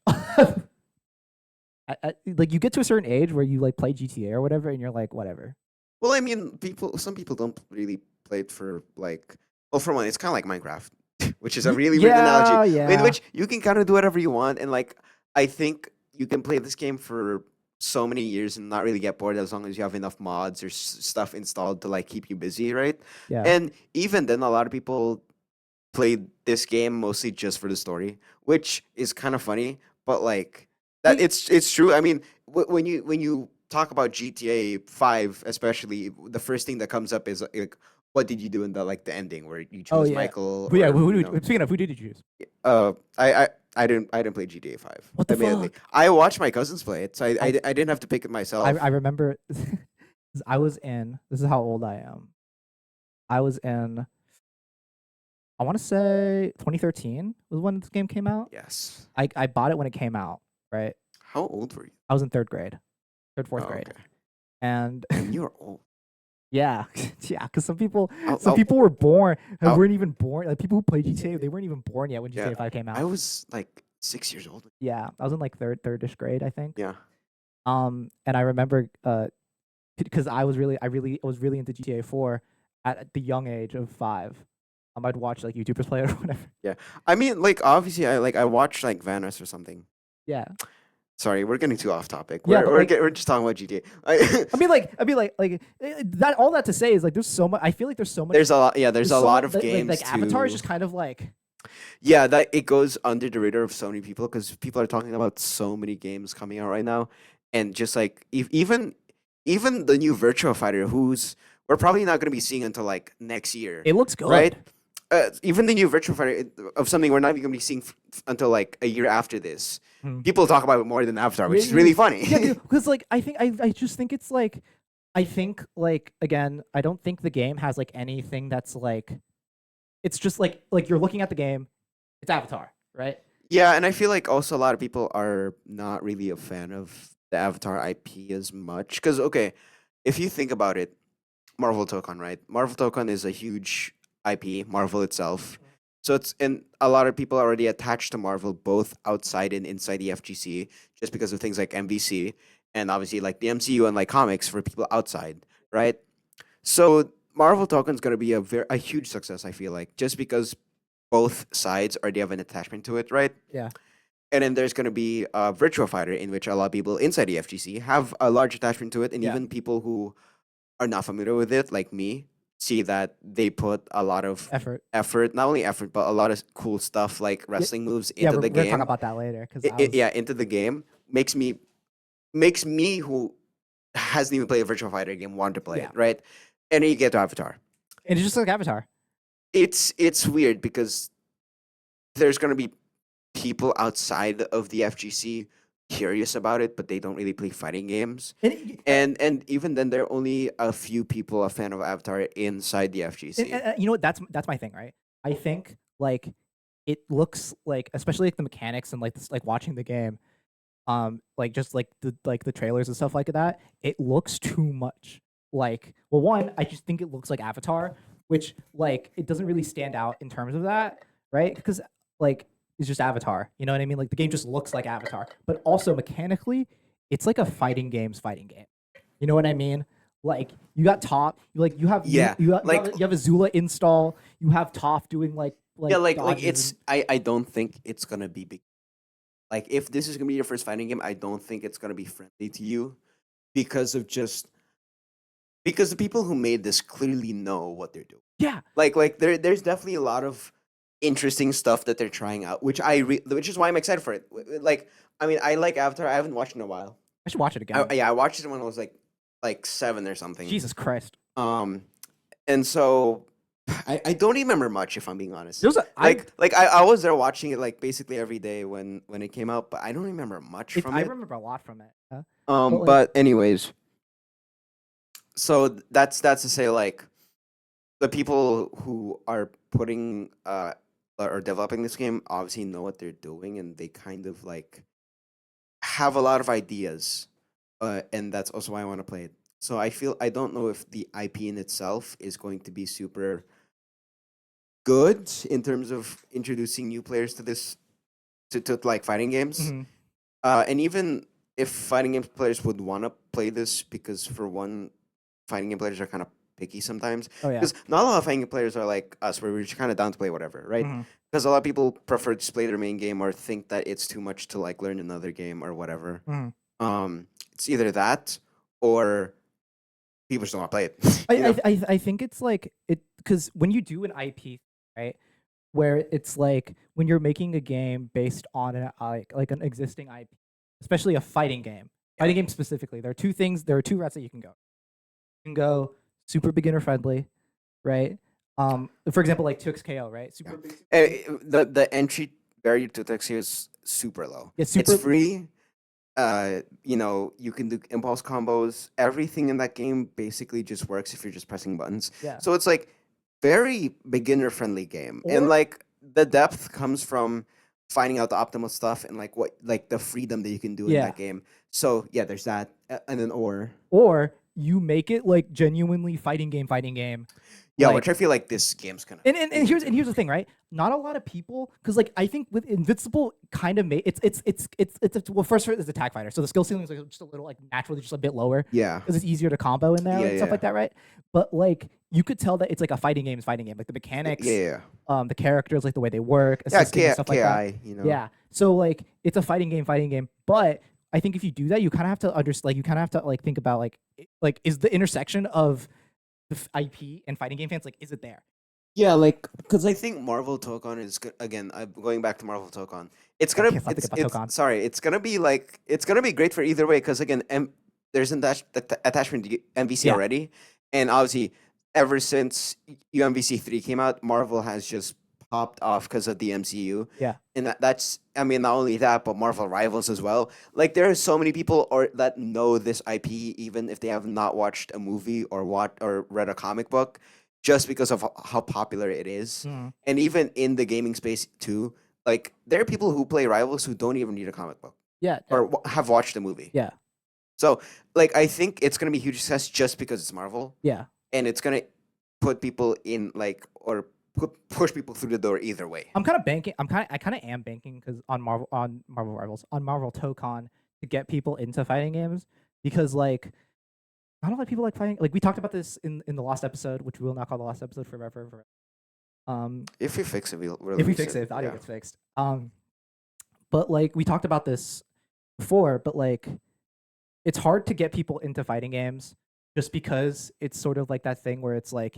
A: Like you get to a certain age where you play GTA or whatever, and you're like whatever.
B: Well, I mean, some people don't really play it for well, for one, it's kind of like Minecraft, which is a really weird analogy.
A: Yeah.
B: In which you can kind of do whatever you want, and I think you can play this game for so many years and not really get bored as long as you have enough mods or stuff installed to keep you busy, right?
A: Yeah.
B: And even then, a lot of people played this game mostly just for the story, which is kind of funny, but that it's true. I mean, when you talk about GTA 5, especially, the first thing that comes up is what did you do in the ending where you chose Michael?
A: But yeah, speaking of, who did you choose?
B: I didn't play GTA 5.
A: What the
B: admittedly.
A: fuck?
B: I watched my cousins play it, so I didn't have to pick it myself.
A: I remember. 'Cause I was in. This is how old I am. I was in. I want to say 2013 was when this game came out.
B: Yes.
A: I bought it when it came out. Right.
B: How old were you?
A: I was in third grade, fourth
B: Oh,
A: grade,
B: okay.
A: and
B: And you were old.
A: yeah, yeah. Because some people
B: Oh,
A: people were born
B: oh.
A: weren't even born. Like people who play GTA, they weren't even born yet when GTA
B: Yeah,
A: 5 came out.
B: I was like 6 years old.
A: Yeah, I was in like thirdish grade, I think.
B: Yeah.
A: And I remember because I was really into GTA 4 at the young age of 5. I'd watch like YouTubers play it or whatever.
B: Yeah. I mean, like obviously, I watched like Vanos or something.
A: Yeah.
B: Sorry, we're getting too off topic.
A: Yeah,
B: We're
A: but,
B: we're,
A: like-
B: we're just talking about GTA.
A: That. All that to say is like there's so much. I feel like there's so much.
B: There's a lot. Yeah, there's a
A: so
B: lot
A: much-
B: of games.
A: Like Avatar is
B: to-
A: just kind of like.
B: Yeah, that it goes under the radar of so many people because people are talking about so many games coming out right now, and just like even the new Virtua Fighter, who's we're probably not going to be seeing until like next year,
A: It looks good.
B: right? Even the new Virtua Fighter of something we're not even going to be seeing until like a year after this.
A: Hmm.
B: People talk about it more than Avatar, which is
A: Yeah,
B: really funny.
A: Yeah, because like I think I just think it's like I think like again I don't think the game has like anything that's like it's just like you're looking at the game, it's Avatar, right?
B: Yeah, and I feel like also a lot of people are not really a fan of the Avatar IP as much. Because, okay, if you think about it, Marvel Tokon, right? Marvel Tokon is a huge IP, Marvel itself. So and a lot of people are already attached to Marvel, both outside and inside the FGC, just because of things like MVC and obviously like the MCU and like comics for people outside, right? So Marvel Token is going to be a huge success, I feel like, just because both sides already have an attachment to it, right?
A: Yeah.
B: And then there's going to be a Virtua Fighter in which a lot of people inside the FGC have a large attachment to it, and
A: Yeah.
B: even people who are not familiar with it, like me, see that they put a lot of
A: Effort.
B: not only effort, but a lot of cool stuff like wrestling moves
A: Yeah,
B: into
A: we're
B: the
A: gonna talk
B: game.
A: about that later because
B: Yeah, into the game makes me who hasn't even played a Virtua Fighter game want to play
A: Yeah.
B: it, right? And then you get to Avatar.
A: and it's just like Avatar.
B: It's weird because there's gonna be people outside of the FGC curious about it, but they don't really play fighting games. And even then, there are only a few people a fan of Avatar inside the FGC.
A: You know what? That's my thing, right? I think like it looks like, especially like the mechanics and like this, like watching the game, like just like the trailers and stuff like that. It looks too much like. Well, one, I just think it looks like Avatar, which like it doesn't really stand out in terms of that, right? Because like it's just Avatar. You know what I mean? Like the game just looks like Avatar, but also mechanically, it's like a fighting game. You know what I mean? Like you got Toph, you have
B: Yeah,
A: you have a Zula install. You have Toph doing like
B: yeah, like
A: dodges
B: it's
A: and-
B: I don't think it's gonna be big. Like if this is gonna be your first fighting game, I don't think it's gonna be friendly to you because the people who made this clearly know what they're doing.
A: yeah.
B: Like there's definitely a lot of interesting stuff that they're trying out, which which is why I'm excited for it. Like I mean, I like Avatar. I haven't watched it in a while.
A: I should watch it again.
B: I watched it when I was like 7 or something.
A: Jesus Christ.
B: And so I don't remember much, if I'm being honest.
A: There was
B: I was there watching it like basically every day when it came out, but I don't remember much from
A: I
B: it.
A: remember a lot from it.
B: But anyways, so that's to say, like, the people who are putting or developing this game obviously know what they're doing, and they kind of like have a lot of ideas, and that's also why I want to play it. So I don't know if the IP in itself is going to be super good in terms of introducing new players to this to like fighting games.
A: Mhm.
B: And even if fighting game players would want to play this, because for one, fighting game players are kind of picky sometimes.
A: Oh yeah.
B: Because not a lot of fighting game players are like us, where we're just kind of down to play whatever, right?
A: Mhm.
B: Because a lot of people prefer to just play their main game or think that it's too much to like learn another game or whatever.
A: Mhm.
B: It's either that or people just don't want to play it. you know?
A: I think it's like it because when you do an IP, right, where it's like when you're making a game based on an like an existing IP, especially a fighting game specifically, there are two routes that you can go. You can go super beginner friendly, right? For example, like 2XKO, right? Super big.
B: The entry barrier to entry is super low.
A: Yeah,
B: It's
A: super.
B: free. You know, you can do impulse combos. Everything in that game basically just works if you're just pressing buttons.
A: Yeah.
B: So it's like very beginner friendly game. And
A: Or-
B: like the depth comes from finding out the optimal stuff and like what like the freedom that you can do in
A: Yeah.
B: that game. So yeah, there's that. And then
A: Or you make it like genuinely fighting game.
B: yeah,
A: like,
B: which I feel like this game's kind of
A: and here's the thing, right? Not a lot of people, because like I think with Invincible, kind of made well, first it's attack fighter, so the skill ceiling is like just a little like naturally just a bit lower
B: yeah.
A: because it's easier to combo in there
B: Yeah,
A: and stuff
B: yeah.
A: like that, right? But like you could tell that it's like a fighting game, like the mechanics,
B: Yeah.
A: the characters, like the way they work,
B: Yeah,
A: assisting and stuff like that.
B: KI, you know.
A: Yeah, so like it's a fighting game, but I think if you do that, you kind of have to understand, like you kind of have to like think about like is the intersection of the IP and fighting game fans, like is it there?
B: Yeah, like because I think Marvel Tokon is again. I'm going back to Marvel Tokon. It's gonna.
A: can't stop thinking about Tokon.
B: Sorry. It's gonna be like it's gonna be great for either way because again, there's an attachment to MVC
A: Yeah.
B: already, and obviously ever since UMVC 3 came out, Marvel has just popped off because of the MCU.
A: Yeah.
B: And that's I mean not only that, but Marvel Rivals as well. Like there are so many people that know this IP even if they have not watched a movie or read a comic book, just because of how popular it is.
A: Mhm.
B: And even in the gaming space too, like there are people who play Rivals who don't even read a comic book
A: Yeah.
B: or have watched the movie.
A: Yeah.
B: So like I think it's gonna be a huge success just because it's Marvel,
A: Yeah.
B: and it's gonna put people in like or push people through the door either way.
A: I'm kind of banking. I kind of am banking because on Marvel Rivals on Marvel Tokon to get people into fighting games because like not a lot of people like fighting. Like we talked about this in the last episode, which we will not call the last episode forever.
B: If we fix it, we'll
A: If we fix it, if the audio
B: yeah.
A: gets fixed. But like we talked about this before, but like it's hard to get people into fighting games just because it's sort of like that thing where it's like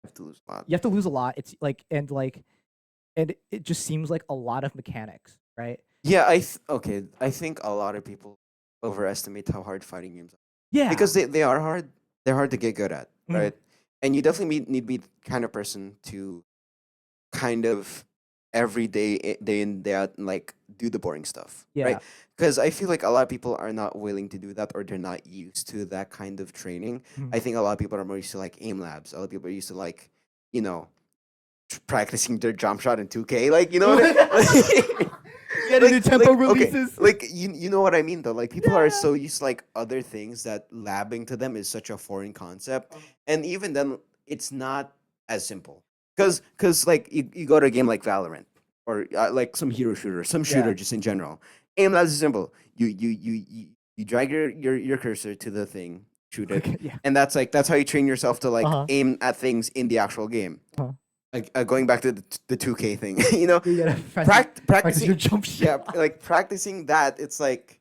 B: have to lose a lot.
A: you have to lose a lot. It's like and it just seems like a lot of mechanics, right?
B: Yeah, okay. I think a lot of people overestimate how hard fighting games are
A: Yeah.
B: because they are hard. They're hard to get good at,
A: Mhm.
B: right? And you definitely need to be the kind of person to kind of every day in day out like do the boring stuff,
A: Yeah.
B: right? Because I feel like a lot of people are not willing to do that or they're not used to that kind of training.
A: Mhm.
B: I think a lot of people are more used to like aim labs. A lot of people are used to like you know practicing their jump shot in 2K, like you know what I
A: Getting the tempo
B: okay,
A: releases.
B: like you know what I mean though. Like people are so used to like other things that labbing to them is such a foreign concept, and even then it's not as simple. Cause like you go to a game like Valorant or like some hero shooter, some shooter
A: Yeah.
B: just in general. Aim labs is simple. You drag your cursor to the thing, shoot it,
A: Okay, yeah.
B: and that's how you train yourself to like
A: Uh-huh.
B: aim at things in the actual game.
A: Uh-huh.
B: Like going back to the 2K thing, you know,
A: You gotta practice
B: practicing
A: your jump
B: yeah,
A: shot.
B: like practicing that, it's like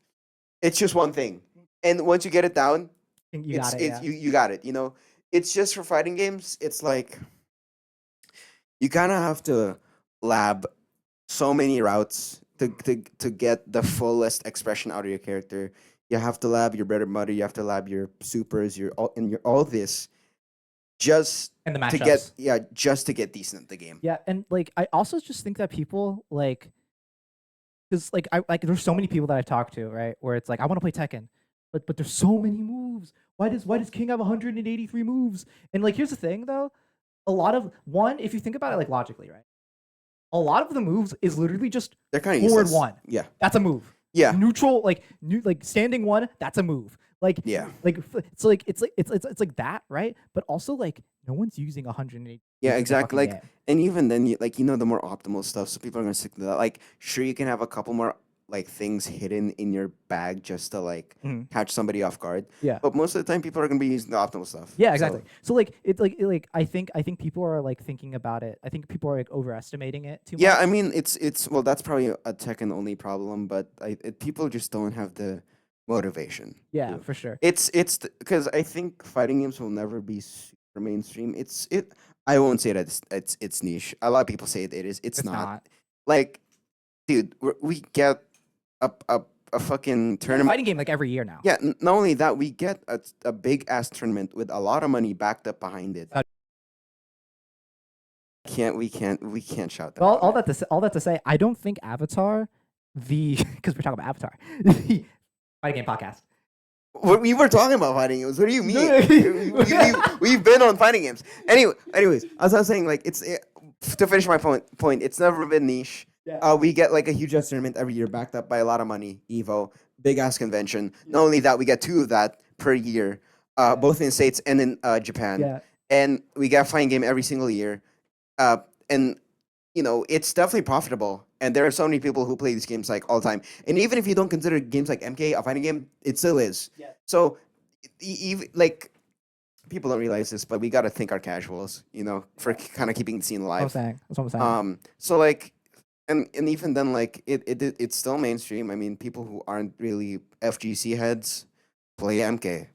B: it's just one thing, and once you get it down,
A: You got it. Yeah.
B: you got it. You know, it's just for fighting games. It's like you kind of have to lab so many routes to get the fullest expression out of your character. You have to lab your bread and butter. You have to lab your supers, your all this, just
A: And the
B: to
A: matchups.
B: get just to get decent at the game.
A: Yeah, and like I also just think that people like, because like I like there's so many people that I've talked to, right, where it's like I want to play Tekken, but there's so many moves. Why does King have 183 moves? And like here's the thing though, a lot of if you think about it like logically, right, a lot of the moves is literally just
B: They're kind of
A: forward
B: useless.
A: one.
B: Yeah,
A: That's a move.
B: yeah,
A: Neutral like standing one. That's a move. Like
B: yeah.
A: it's like that, right? But also like no one's using 180.
B: Yeah,
A: in the
B: exactly.
A: fucking
B: Like,
A: game.
B: and even then, you know the more optimal stuff. So people are gonna stick to that. Like, sure, you can have a couple more like things hidden in your bag just to like
A: Mhm.
B: catch somebody off guard.
A: Yeah.
B: But most of the time, people are gonna be using the optimal stuff.
A: Yeah,
B: So,
A: exactly. So like it's like I think people are like thinking about it. I think people are like overestimating it too
B: yeah,
A: much.
B: I mean, it's well, that's probably a Tekken only problem, but people just don't have the motivation.
A: Yeah,
B: to.
A: for sure.
B: It's because I think fighting games will never be super mainstream. I won't say that it's niche. A lot of people say it is. It's not. Like, dude, we get a fucking
A: It's a
B: tournament.
A: fighting game like every year now.
B: Yeah, not only that, we get a big ass tournament with a lot of money backed up behind it. can't shout that.
A: All,
B: out,
A: all
B: man.
A: that to say, I don't think Avatar, because we're talking about Avatar, the fighting game podcast.
B: We were talking about fighting games. What do you mean?
A: No.
B: We've been on fighting games. Anyways, as I was saying, like to finish my point, it's never been niche.
A: Yeah.
B: We get like a huge ass tournament every year, backed up by a lot of money. Evo, big ass convention. Not only that, we get 2 of that per year, both in the States and in Japan.
A: Yeah.
B: And we get a fighting game every single year. And it's definitely profitable. And there are so many people who play these games like all the time. And even if you don't consider games like MK a fighting game, it still is.
A: Yeah.
B: So, even like people don't realize this, but we gotta thank our casuals, for kind of keeping the scene alive.
A: That's what I'm saying.
B: So like, and even then, like it's still mainstream. I mean, people who aren't really FGC heads play MK,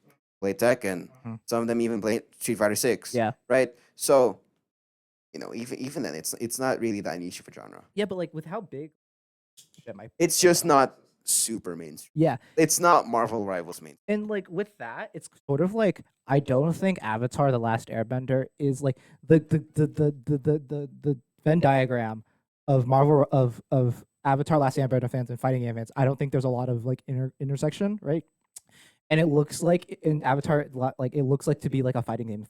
B: play Tekken.
A: Mhm.
B: Some of them even play Street Fighter 6.
A: Yeah.
B: Right. So, even then, it's not really that niche of a genre.
A: Yeah, but like with how big shit might
B: It's just not super mainstream.
A: Yeah.
B: It's not Marvel Rivals mainstream.
A: And like with that, it's sort of like I don't think Avatar: The Last Airbender is like the Venn diagram of Marvel of Avatar: Last Airbender fans and fighting game fans. I don't think there's a lot of like intersection, right? And it looks like in Avatar, like it looks like to be like a fighting game,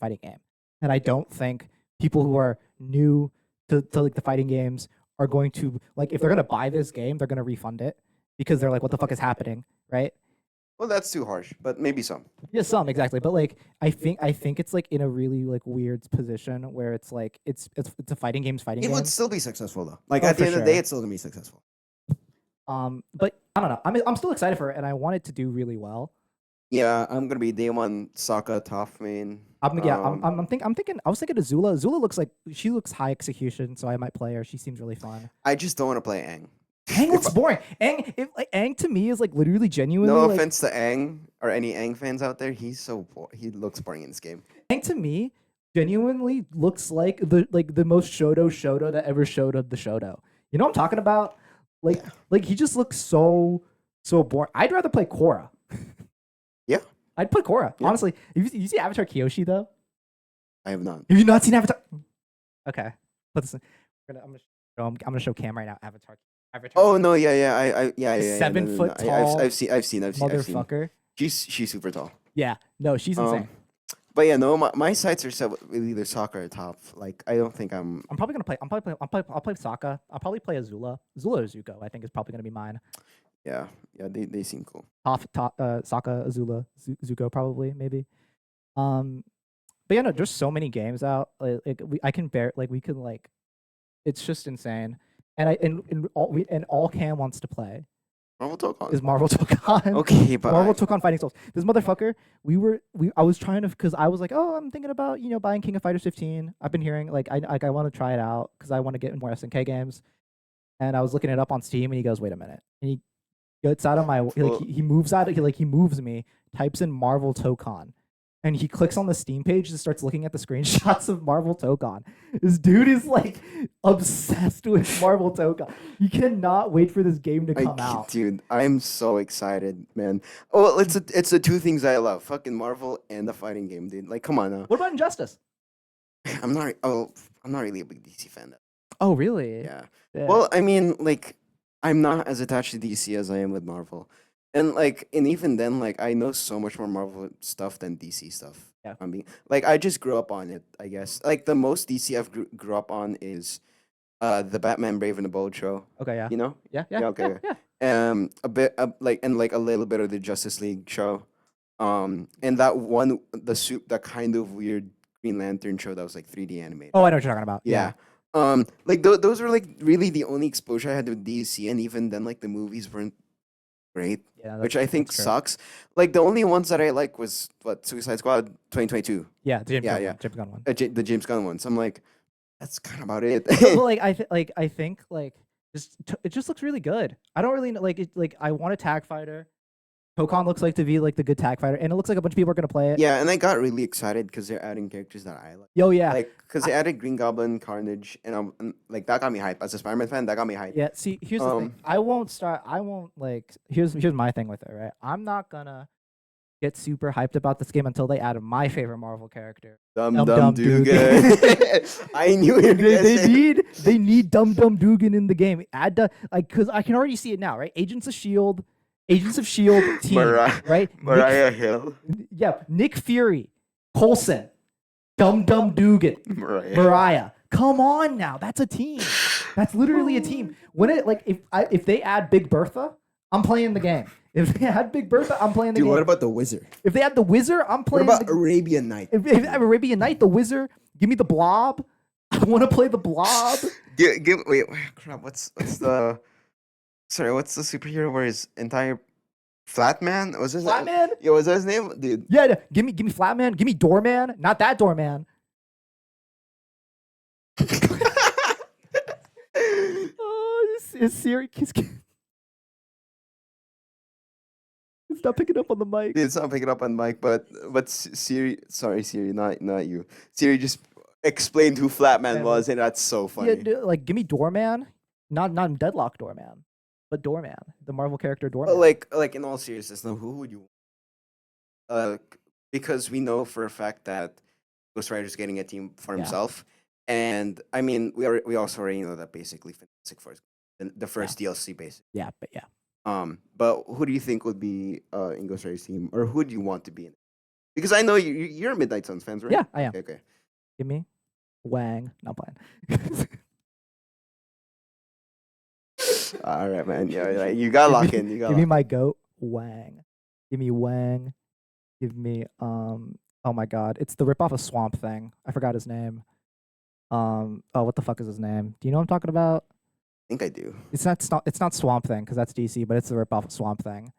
A: and I don't think people who are new to like the fighting games are going to like if they're gonna buy this game, they're gonna refund it because they're like, what the fuck is happening, right?
B: Well, that's too harsh, but maybe some.
A: Yeah, some exactly, but like I think it's like in a really like weird position where it's like it's a fighting game.
B: It would still be successful though. Like
A: Oh,
B: at the
A: for
B: end of the day,
A: sure.
B: it's still gonna be successful.
A: But I don't know. I'm still excited for it, and I want it to do really well.
B: Yeah, I'm gonna be day one Sokka top main.
A: I'm thinking. I was thinking Azula. Azula looks like she looks high execution, so I might play her. She seems really fun.
B: I just don't want to play Aang.
A: Aang looks boring. Aang to me is like literally genuinely.
B: No
A: like,
B: offense to Aang or any Aang fans out there, he looks boring in this game.
A: Aang to me genuinely looks like the most Shoto that ever showed up the Shoto. You know what I'm talking about? Like he just looks so boring. I'd rather play Korra.
B: Yeah,
A: I'd play Korra.
B: Yeah.
A: Honestly, you see Avatar Kyoshi though?
B: I have not.
A: Have you not seen Avatar? Okay, I'm gonna show Cam right now. Avatar.
B: Oh no, yeah, yeah.
A: 7 foot
B: no,
A: tall
B: I've seen.
A: motherfucker.
B: She's super tall.
A: Yeah, no, she's insane.
B: But yeah, no, my sights are set with either Sokka or top. Like I don't think I'm.
A: I'll play Sokka. I'll probably play Azula. Azula or Zuko, I think, is probably gonna be mine.
B: Yeah, they seem cool.
A: Sokka, Azula, Zuko, probably maybe. But yeah, no, there's so many games out. It's just insane. And all Cam wants to play
B: Marvel Tokon.
A: is Marvel Tokon.
B: Okay, but
A: Marvel Tokon Fighting Souls. This motherfucker, I was trying to, because I was like, oh, I'm thinking about, buying King of Fighters 15. I've been hearing, I want to try it out because I want to get more SNK games. And I was looking it up on Steam, and he goes, wait a minute. And he gets out of my, he moves out, he moves me, types in Marvel Tokon. And he clicks on the Steam page and starts looking at the screenshots of Marvel Tokon. This dude is like obsessed with Marvel Tokon. He cannot wait for this game to come out.
B: Dude, I'm so excited, man. Oh, it's the two things I love: fucking Marvel and the fighting game, dude. Like, come on now.
A: What about Injustice?
B: I'm not really a big DC fan.
A: Oh, really?
B: Yeah. Well, I mean, like, I'm not as attached to DC as I am with Marvel. And even then, like, I know so much more Marvel stuff than DC stuff.
A: Yeah.
B: I mean, like, I just grew up on it, I guess. Like, the most DC I've grew up on is the Batman Brave and the Bold show.
A: Okay, yeah.
B: You know?
A: Yeah.
B: Okay.
A: Yeah.
B: A bit like a little bit of the Justice League show. And that one, that kind of weird Green Lantern show that was like 3D animated.
A: Oh, I know what you're talking about.
B: Yeah. Like those were like really the only exposure I had with DC, and even then, like the movies weren't great,
A: Yeah,
B: which I think
A: that's true.
B: sucks. Like the only ones that I like was Suicide Squad 2022,
A: Yeah, the James
B: Yeah,
A: Gunn
B: yeah.
A: one. James Gunn one.
B: The James Gunn ones. I'm like, that's kind of about it.
A: But I think it just looks really good. I don't really know, I want a tag fighter. Tokon looks like to be like the good tag fighter, and it looks like a bunch of people are gonna play it.
B: Yeah, and I got really excited because they're adding characters that I like.
A: Yo, yeah.
B: Like, because they added Green Goblin, Carnage, and like that got me hyped. As a Spider-Man fan, that got me hyped.
A: Yeah, see, here's the thing. Here's my thing with it, right? I'm not gonna get super hyped about this game until they added my favorite Marvel character.
B: Dum
A: Dum
B: Dum
A: Dum
B: Dugan. I knew you were gonna say.
A: They need Dum Dum Dugan in the game. Add the because I can already see it now, right? Agents of Shield team, right?
B: Mariah Hill.
A: Nick Fury, Coulson, Dum Dum Dugan, Mariah. Come on now, that's a team. That's literally a team. When it like if they add Big Bertha, I'm playing the game. If they had Big Bertha, I'm playing the game.
D: What about the Wizard?
A: If they had the Wizard, I'm
D: What
A: playing.
D: about Arabian Night?
A: If they have Arabian Night, the Wizard, give me the Blob. I want to play the Blob.
B: Wait, crap. What's the superhero where his entire Flatman? Was his
A: Flatman?
B: Yeah, was that his name, dude?
A: Yeah, give me Flatman. Give me Doorman. Not that Doorman. Oh, is Siri? It's not picking up on the mic.
B: It's not picking up on mic, but Siri, sorry Siri, not you. Siri just explained who Flatman was, and that's so funny.
A: Yeah, like give me Doorman, not Deadlock Doorman, but Doorman, the Marvel character Doorman.
B: But like in all seriousness, now who would you? Because we know for a fact that Ghost Rider's getting a team for himself, and I mean we also already know that basically Fantastic Four is the first DLC basically.
A: Yeah, but yeah.
B: But who do you think would be in Ghost Rider's team, or who do you want to be in? Because I know you're a Midnight Suns fans, right?
A: Yeah, I am.
B: Okay.
A: Give me Wang. Not playing.
B: All right, man. Yeah, you got lock in. You got.
A: Give me my goat Wang. Give me Wang. Give me Oh my god, it's the ripoff of Swamp Thing. I forgot his name. Oh, what the fuck is his name? Do you know what I'm talking about?
B: I think I do.
A: It's not Swamp Thing because that's DC, but it's the ripoff of Swamp Thing.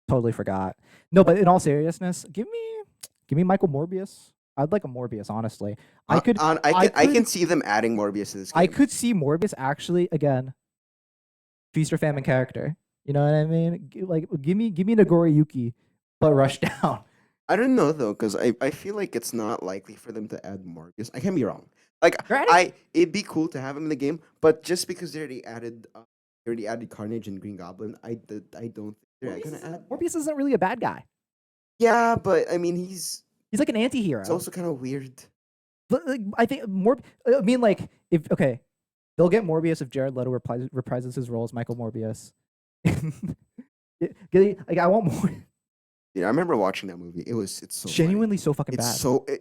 A: Totally forgot. No, but in all seriousness, give me Michael Morbius. I'd like a Morbius, honestly. I
B: can see them adding Morbius to this game.
A: I could see Morbius actually again. Feast or famine character. You know what I mean? Like give me Nagoriyuki, but rush down.
B: I don't know though, because I feel like it's not likely for them to add Morbius. I can be wrong. Like it'd be cool to have him in the game, but just because they already added Carnage and Green Goblin, I don't think they're gonna add.
A: Morbius isn't really a bad guy.
B: Yeah, but I mean he's
A: like an anti-hero.
B: It's also kind of weird.
A: But, like, I think I mean, like they'll get Morbius if Jared Leto reprises his role as Michael Morbius. Like I want more.
B: Yeah, I remember watching that movie. It's so
A: genuinely funny. So fucking
B: bad.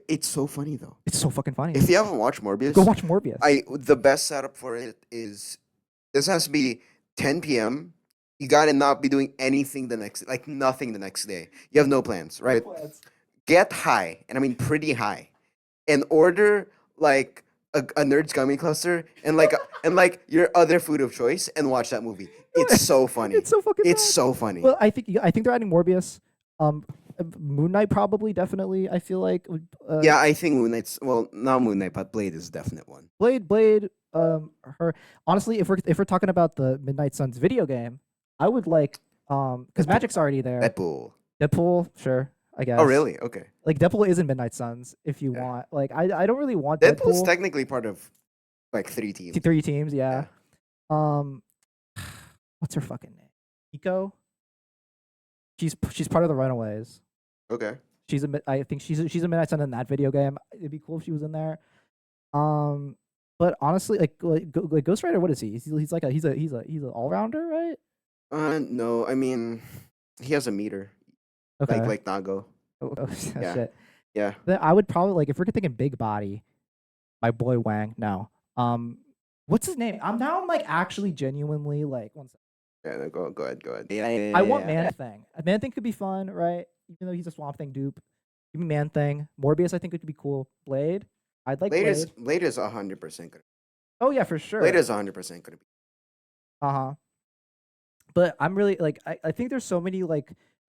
B: It's so funny though.
A: It's so fucking funny.
B: If you haven't watched Morbius,
A: go watch Morbius.
B: The best setup for it is this has to be 10 p.m. You gotta not be doing anything nothing the next day. You have no plans, right? No plans. Get high, and I mean pretty high, and order like a Nerds Gummy Cluster and like your other food of choice, and watch that movie. It's so funny.
A: It's so fucking.
B: It's so funny.
A: Well, I think they're adding Morbius. Moon Knight probably, definitely. I feel like.
B: Yeah, I think Moon Knight's not Moon Knight, but Blade is a definite one.
A: Blade. Her. Honestly, if we're talking about the Midnight Suns video game, I would like because Magic's already there. Deadpool, sure. I guess.
B: Oh, really? Okay.
A: Like Deadpool is in Midnight Suns if you want. Like I don't really want
B: Deadpool's
A: Deadpool.
B: Technically part of like 3 teams.
A: 3 teams, yeah. What's her fucking name? Nico. She's part of the Runaways.
B: Okay.
A: I think she's a Midnight Sun in that video game. It'd be cool if she was in there. But honestly, like Ghost Rider, what is he? He's like he's an all rounder, right?
B: No, I mean he has a meter.
A: Okay.
B: Like Nago.
A: Oh,
B: yeah.
A: Shit.
B: Yeah.
A: Then I would probably if we're thinking big body, my boy Wang. No. What's his name? I'm like actually genuinely like one second.
B: Yeah, no, go ahead. Yeah,
A: I want Man Thing. Man Thing could be fun, right? Even though he's a Swamp Thing dupe. Give me Man Thing. Morbius, I think it could be cool. Blade. I'd like Blade.
B: Blade is 100% good.
A: Oh yeah, for sure.
B: Blade is 100% gonna be.
A: But I'm really like I think there's so many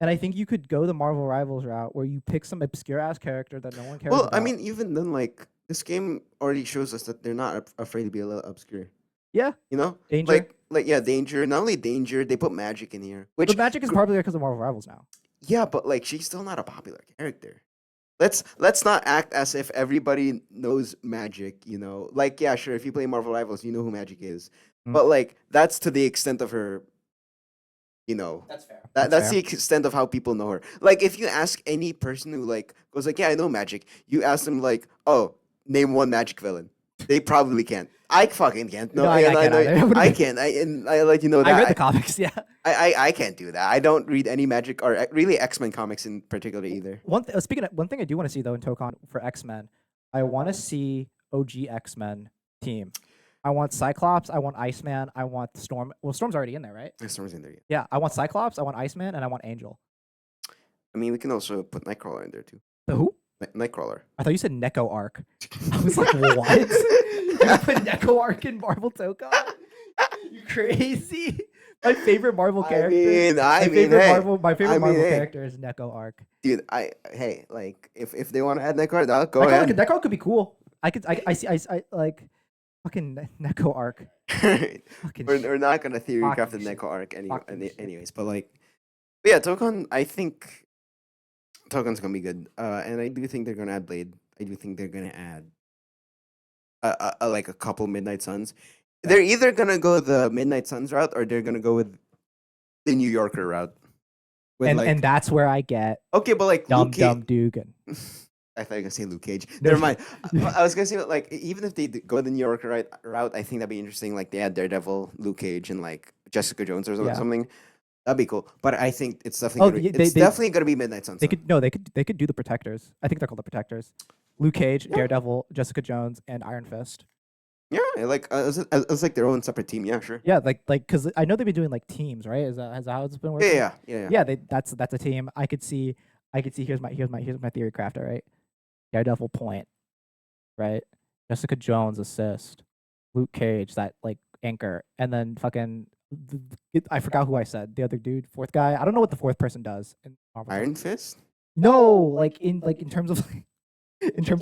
A: and I think you could go the Marvel Rivals route where you pick some obscure ass character that no one cares about.
B: Well, I mean, even then, like this game already shows us that they're not afraid to be a little obscure.
A: Yeah.
B: You know?
A: Danger.
B: Like Danger. Not only Danger, they put Magic in here.
A: But Magic is popular because of Marvel Rivals now.
B: Yeah, but like she's still not a popular character. Let's not act as if everybody knows Magic, you know? Like, yeah, sure, if you play Marvel Rivals, you know who Magic is. But like that's to the extent of her you know,
A: That's fair.
B: that's the extent of how people know her. Like, if you ask any person who like goes like, "Yeah, I know magic," you ask them like, "Oh, name one magic villain." They probably can't. I fucking can't. No,
A: No, I
B: and I
A: can't
B: know
A: either.
B: I can. I let you know
A: I read the
B: that
A: comics. Yeah.
B: I can't do that. I don't read any magic or really X-Men comics in particular either.
A: Speaking of one thing, I do want to see though in Tokon for X-Men, I want to see OG X-Men team. I want Cyclops. I want Iceman. I want Storm. Well, Storm's already in there, right?
B: Storm's in there. Yeah.
A: Yeah. I want Cyclops. I want Iceman, and I want Angel.
B: I mean, we can also put Nightcrawler in there too.
A: The who?
B: Nightcrawler.
A: I thought you said Neko Arc. I was like, what? You put Neko Arc in Marvel Tokon? You crazy? My favorite Marvel character.
B: I mean, hey,
A: My favorite Marvel
B: hey.
A: character is Neko Arc.
B: Dude, hey, like if they want to add Nightcrawler, go ahead.
A: Neko could be cool. I see. I like fucking Neko Arc. Fucking
B: we're not gonna theory craft the
A: shit.
B: Neko arc
A: Fucking shit.
B: anyways, but like, but yeah, Tokon. I think Tokon's gonna be good, and I do think they're gonna add Blade. I do think they're gonna add like a couple Midnight Suns. They're either gonna go the Midnight Suns route or they're gonna go with the New Yorker route. With
A: and that's where I get
B: okay, but like
A: Dum
B: Luke
A: Dum Dugan.
B: I thought you were gonna say Luke Cage.
A: No,
B: Never mind. I was gonna say like even if they go the New Yorker route, I think that'd be interesting. Like they had Daredevil, Luke Cage, and like Jessica Jones or
A: Yeah.
B: something. That'd be cool. But I think it's definitely definitely gonna be Midnight Suns.
A: They could do the Protectors. I think they're called the Protectors. Luke Cage, Daredevil, Jessica Jones, and Iron Fist.
B: Yeah, like it's like their own separate team. Yeah, sure.
A: Yeah, like because I know they've been doing like teams, right? Is that how it's been working?
B: Yeah.
A: Yeah, that's a team. I could see. Here's my theory crafter, right? Daredevil point, right? Jessica Jones assist, Luke Cage that like anchor, and then fucking I forgot who I said. The other dude, fourth guy. I don't know what the fourth person does in Marvel.
B: Iron Fist.
A: No, like in terms of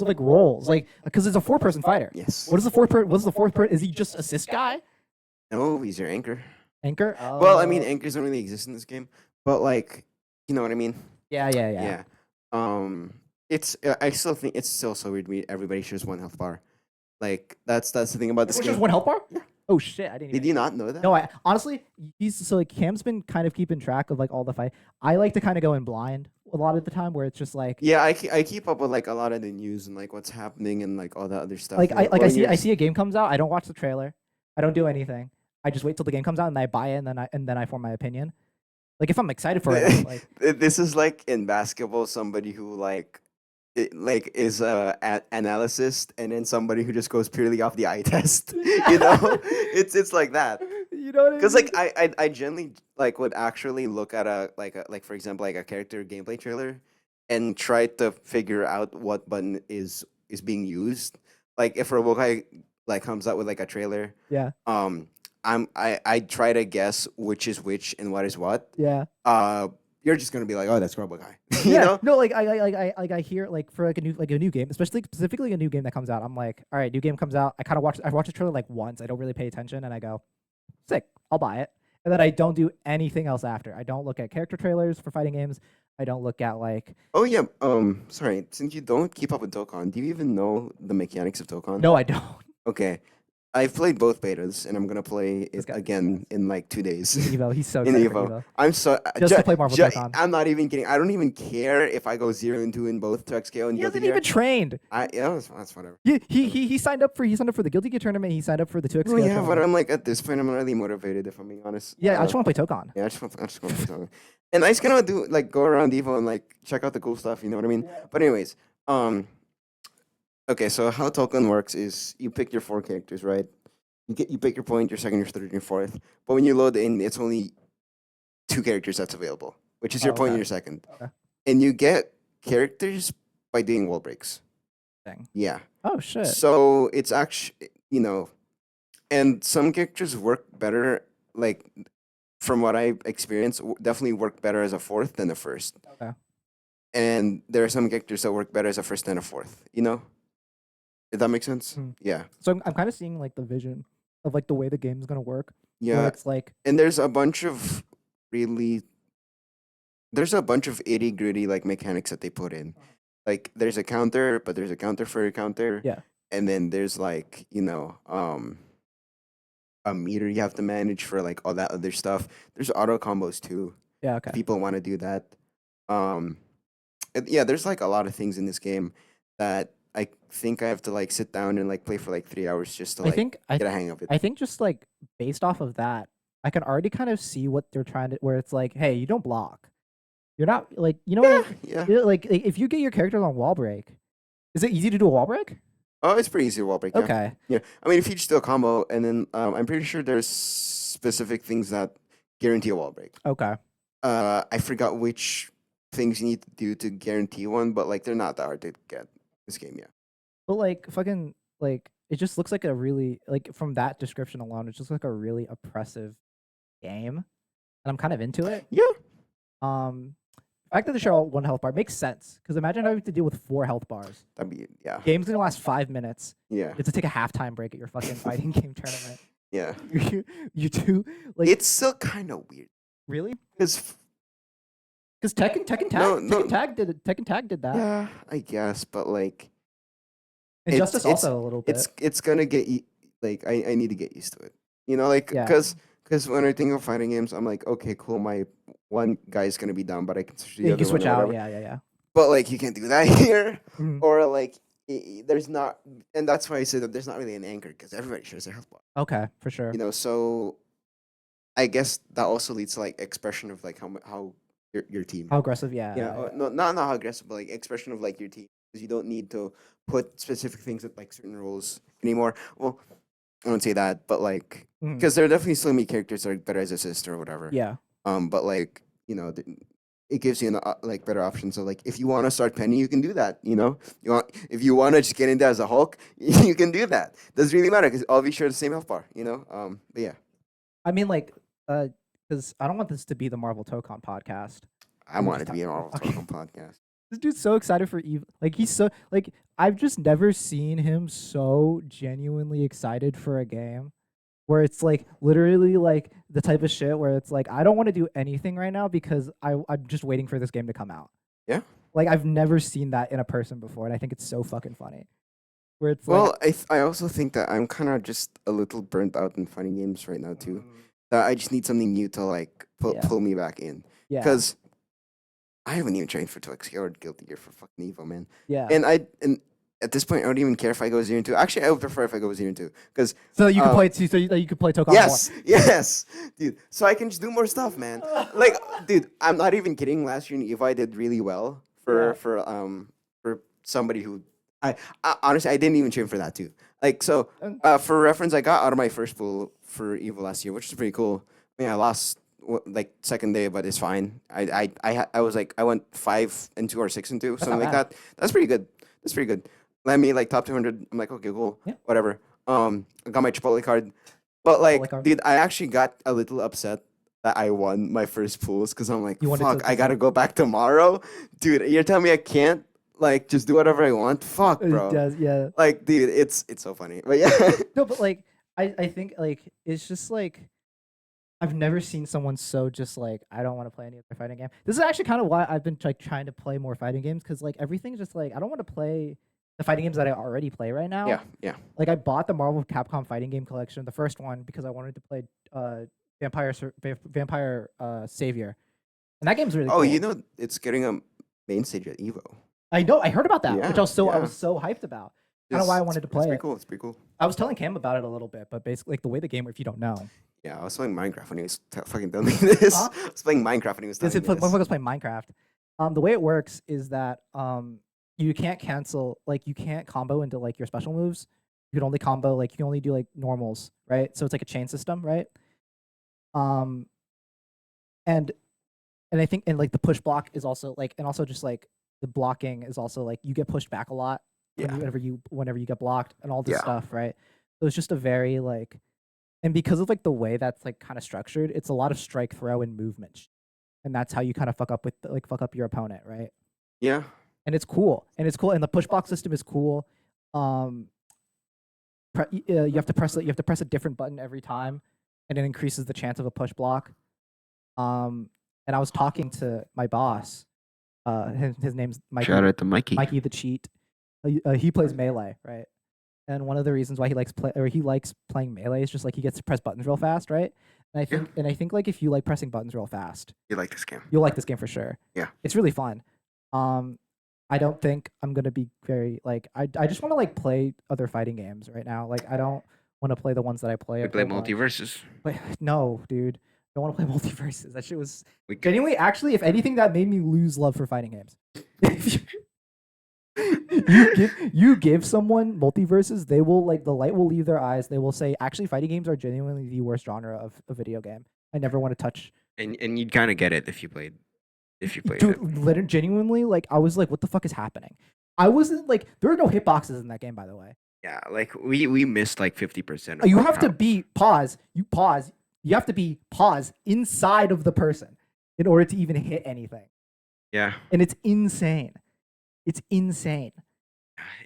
A: like roles, like because it's a 4-person fighter.
B: Yes.
A: What's the fourth person? Is he just assist guy?
B: No, he's your anchor.
A: Anchor?
B: Well, I mean, anchors don't really exist in this game, but like, you know what I mean?
A: Yeah.
B: It's I still think it's still so weird. Everybody shares one health bar. Like that's the thing about this
A: It's
B: game.
A: just one health bar? Yeah. Oh shit! I didn't.
B: Did you not know that?
A: No, I honestly, like Cam's been kind of keeping track of like all the fight. I like to kind of go in blind a lot of the time, where it's just like
B: yeah, I keep up with like a lot of the news and like what's happening and like all that other stuff.
A: like I see a game comes out. I don't watch the trailer. I don't do anything. I just wait till the game comes out and I buy it and then I form my opinion. Like if I'm excited for it, like
B: this is like in basketball, somebody who is a analyst, and then somebody who just goes purely off the eye test. You know, it's like that.
A: You know what I mean?
B: Because like I generally like would actually look at like for example like a character gameplay trailer, and try to figure out what button is being used. Like if Robokai like comes out with like a trailer,
A: Yeah.
B: I try to guess which is which and what is what.
A: Yeah.
B: You're just gonna be like, oh, that's Robokai.
A: Yeah.
B: You know?
A: No, like I hear like for like a new game, specifically a new game that comes out. I'm like, all right, new game comes out. I watch the trailer like once. I don't really pay attention, and I go, sick, I'll buy it. And then I don't do anything else after. I don't look at character trailers for fighting games. I don't look at like.
B: Oh yeah. Sorry. Since you don't keep up with Tokon, do you even know the mechanics of Tokon?
A: No, I don't.
B: Okay. I've played both betas, and I'm gonna play it
A: guy-
B: again in like 2 days.
A: Evo, he's so
B: in
A: excited for
B: Evo.
A: Evo.
B: I'm so
A: Just to play Marvel Tokon.
B: I'm not even kidding. I don't even care if I go 0 and 2 in both to XKO and
A: He
B: Guilty
A: hasn't
B: Gear.
A: even trained.
B: That's whatever.
A: He signed up for the Guilty Gear tournament. He signed up for the 2X.
B: Oh yeah, but I'm like at this point, I'm not really motivated if I'm being honest.
A: Yeah, I just want to play Tokon.
B: Yeah, I just want to play Tokon. And I just gonna do like go around Evo and like check out the cool stuff. You know what I mean?
A: Yeah.
B: But anyways, okay. So how Tokon works is you pick your 4 characters, right? You pick your point, your second, your third, and your fourth. But when you load in, it's only 2 characters that's available, which is your point and
A: Okay.
B: your second.
A: Okay.
B: And you get characters by doing wall breaks.
A: Thing.
B: Yeah.
A: Oh shit.
B: So it's actually, and some characters work better, like from what I experienced, definitely work better as a fourth than a first.
A: Okay.
B: And there are some characters that work better as a first than a fourth, If that makes sense?
A: Mm.
B: Yeah.
A: So I'm kind of seeing like the vision of like the way the game's gonna work. Where
B: Yeah.
A: it's like
B: And there's a bunch of itty gritty like mechanics that they put in. Like there's a counter, but there's a counter for a counter.
A: Yeah.
B: And then there's like, a meter you have to manage for like all that other stuff. There's auto combos too.
A: Yeah,
B: If
A: okay.
B: people want to do that. Um, yeah, there's like a lot of things in this game that I think I have to like sit down and like play for like 3 hours just to
A: I
B: like
A: think I
B: get a hang of it.
A: I think just like based off of that, I can already kind of see what they're trying to where it's like, hey, you don't block. You're not like you know what I
B: Yeah.
A: like if you get your characters on wall break, is it easy to do a wall break?
B: Oh, it's pretty easy to wall break. Yeah.
A: Okay.
B: Yeah. I mean, if you just do a combo, and then I'm pretty sure there's specific things that guarantee a wall break.
A: Okay.
B: I forgot which things you need to do to guarantee one, but like they're not that hard to get this game. Yeah.
A: But like fucking like it just looks like a really like from that description alone, it just looks like a really oppressive game. And I'm kind of into it.
B: Yeah.
A: The fact that they share all one health bar makes sense. Because imagine having to deal with 4 health bars.
B: That'd be yeah.
A: Game's gonna last 5 minutes.
B: Yeah.
A: You have to take a halftime break at your fucking fighting game tournament.
B: Yeah.
A: You do like
B: It's still kind of weird
A: really?
B: because
A: Because Tekken Tag Tekken Tag did that.
B: yeah, I guess, but like
A: Injustice also a little bit.
B: it's gonna get like I need to get used to it. You know, like
A: Yeah.
B: because when I think of fighting games, I'm like, okay, cool, my one guy's gonna be down, but I can switch to the
A: you
B: other
A: can switch
B: one or
A: out.
B: whatever.
A: Yeah.
B: But like you can't do that here,
A: Mhm.
B: or like there's not, and that's why I said that there's not really an anchor because everybody shares their health bar.
A: Okay, for sure.
B: You know, so I guess that also leads to like expression of like how your team.
A: How aggressive? Yeah.
B: Yeah, no, not how aggressive, but like expression of like your team because you don't need to put specific things with like certain roles anymore. Well, I wouldn't say that, but like
A: Mhm.
B: because there are definitely so many characters that are better as assist or whatever.
A: Yeah.
B: But like you know, it gives you like better options. So like if you want to start Penny, you can do that. You know, if you want to just get into as a Hulk, you can do that. Doesn't really matter because all of you share the same health bar. You know, but yeah,
A: I mean, like, because I don't want this to be the Marvel Tokon podcast.
B: I
A: We're
B: wanted
A: just
B: to be an Marvel
A: talking-
B: Tokon podcast.
A: This dude's so excited for Eve. Like, he's so like I've just never seen him so genuinely excited for a game. Where it's like literally like the type of shit where it's like I don't want to do anything right now because I'm just waiting for this game to come out.
B: Yeah.
A: Like I've never seen that in a person before, and I think it's so fucking funny. Where it's
B: Well,
A: like,
B: I also think that I'm kind of just a little burnt out in fighting games right now too. That I just need something new to like
A: Yeah.
B: pull me back in
A: yeah,
B: because I haven't even trained for 2X or Guilty Gear for fucking Evo, man.
A: yeah.
B: And at this point, I don't even care if I go 0-2. Actually, I would prefer if I go 0-2 because
A: So you can play too. So you could play Tokon
B: yes, dude. So I can just do more stuff, man. Like, dude, I'm not even kidding. Last year in Evo, I did really well
A: Yeah.
B: for somebody who I honestly I didn't even train for that too. Like, so
A: And-
B: for reference, I got out of my first pool for Evo last year, which is pretty cool. I mean, I lost like second day, but it's fine. I was like I went 5-2 or 6-2, something
A: not
B: like
A: bad.
B: that. That's pretty good. That's pretty good. Let me like top 200. I'm like, okay, cool,
A: Yeah.
B: whatever. I got my Chipotle card, but like,
A: card.
B: dude, I actually got a little upset that I won my first pools because I'm like,
A: You wanted
B: fuck,
A: to
B: I gotta go back tomorrow, dude. You're telling me I can't like just do whatever I want? Fuck,
A: It
B: bro.
A: does, yeah.
B: Like, dude, it's so funny, but yeah.
A: No, but like I think like it's just like I've never seen someone so just like I don't want to play any other fighting game. This is actually kind of why I've been like trying to play more fighting games because like everything's just like I don't want to play the fighting games that I already play right now.
B: Yeah.
A: Like I bought the Marvel Capcom fighting game collection, the first one, because I wanted to play Vampire Savior, and that game's really
B: Oh,
A: cool.
B: you know, it's getting a main stage at Evo.
A: I know I heard about that, which I
B: Yeah,
A: was so hyped about. Kind of why I wanted to play
B: It's pretty
A: it.
B: cool. It's pretty cool.
A: I was telling Cam about it a little bit, but basically like the way the game, if you don't know,
B: Yeah, I was playing Minecraft when he was fucking telling me this.
A: Huh?
B: I was playing Minecraft when he was telling me this.
A: motherfuckers play Minecraft. The way it works is that you can't cancel like you can't combo into like your special moves. You can only combo like you can only do like normals, right? So it's like a chain system, right? And I think and like the push block is also like and also just like the blocking is also like you get pushed back a lot
B: Yeah.
A: whenever you get blocked and all this
B: Yeah.
A: stuff, right? So it's just a very like and because of like the way that's like kind of structured, it's a lot of strike throw and movement. And that's how you kind of fuck up your opponent, right?
B: Yeah.
A: And it's cool. And the push block system is cool. You have to press a different button every time and it increases the chance of a push block. And I was talking to my boss. His name's Mikey.
D: Shout out to Mikey.
A: Mikey the Cheat. He plays Melee, right? and one of the reasons why he likes playing melee is just like he gets to press buttons real fast, right? And I think like if you like pressing buttons real fast,
B: You like this game?
A: you'll like this game for sure.
B: Yeah.
A: It's really fun. I don't think I'm gonna be very like I just want to like play other fighting games right now. Like I don't want to play the ones that I play.
B: We
A: at
B: play
A: Roblox.
B: multiverses.
A: Wait, no, dude. I don't want to play multiverses. That shit was
B: We could,
A: genuinely, actually, if anything, that made me lose love for fighting games. you give someone multiverses, they will like the light will leave their eyes. They will say, actually, fighting games are genuinely the worst genre of a video game. I never want to touch.
B: and you'd kind of get it if you played. If you played
A: Dude,
B: it.
A: literally, genuinely, like I was like, what the fuck is happening? I wasn't like there were no hitboxes in that game, by the way.
B: Yeah, like we missed like 50%.
A: You have to be pause. You pause. You have to be pause inside of the person in order to even hit anything.
B: Yeah,
A: And it's insane. It's insane.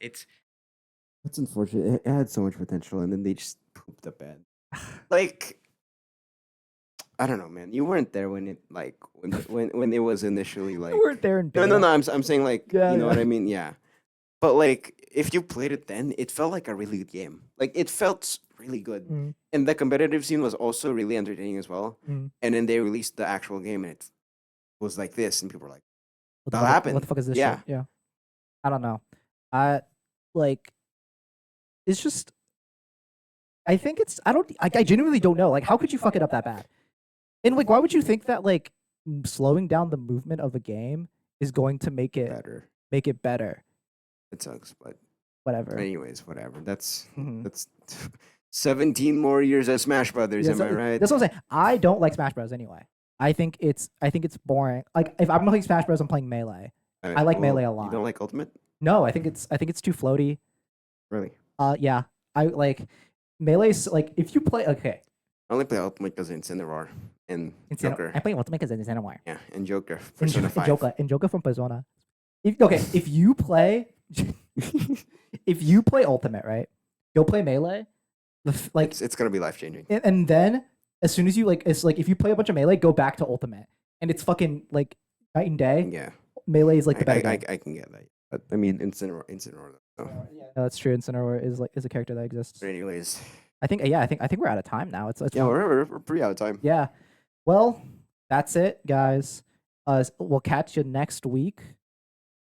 B: That's unfortunate. It had so much potential, and then they just pooped the bed. Like, I don't know, man. You weren't there when it like when it was initially like.
A: You weren't there in
B: No.
A: beta.
B: I'm saying like
A: Yeah,
B: you know what
A: yeah.
B: I mean. Yeah, but like if you played it then, it felt like a really good game. Like it felt really good,
A: Mm,
B: and the competitive scene was also really entertaining as well.
A: mm.
B: And then they released the actual game, and it was like this, and people were like,
A: What
B: That
A: What
B: happened.
A: the fuck is this
B: Yeah.
A: shit? Yeah. I don't know. I like. It's just. I think it's. I don't. I genuinely don't know. Like, how could you fuck it up that bad? And like, why would you think that like slowing down the movement of a game is going to make it
B: better.
A: better?
B: It sucks, but
A: Whatever.
B: anyways, whatever. That's
A: Mhm.
B: that's 17 more years as Smash Brothers.
A: Yeah,
B: Am
A: so-
B: I right?
A: That's what I'm saying. I don't like Smash Bros. Anyway. I think it's boring. Like if I'm playing Smash Bros, I'm playing Melee. I like Melee a lot.
B: You don't like Ultimate?
A: No, I think it's too floaty.
B: Really?
A: Yeah. I like Melee's like if you play okay.
B: I only play Ultimate because it's Incineroar and Joker.
A: I play Ultimate because it's Incineroar.
B: Yeah, and Joker.
A: And
B: Persona 5.
A: Joker from Persona. If you play if you play Ultimate, right? You'll play Melee. Like
B: It's gonna be life changing.
A: and then as soon as you like it's like if you play a bunch of Melee, go back to Ultimate. And it's fucking like night and day.
B: Yeah,
A: Melee is like the better game.
B: I can get that. But I mean, Incineroar. Though.
A: No, that's true. Incineroar is a character that exists.
B: But anyways,
A: I think we're out of time now. It's
B: yeah, we're pretty out of time.
A: yeah. Well, that's it, guys. We'll catch you next week.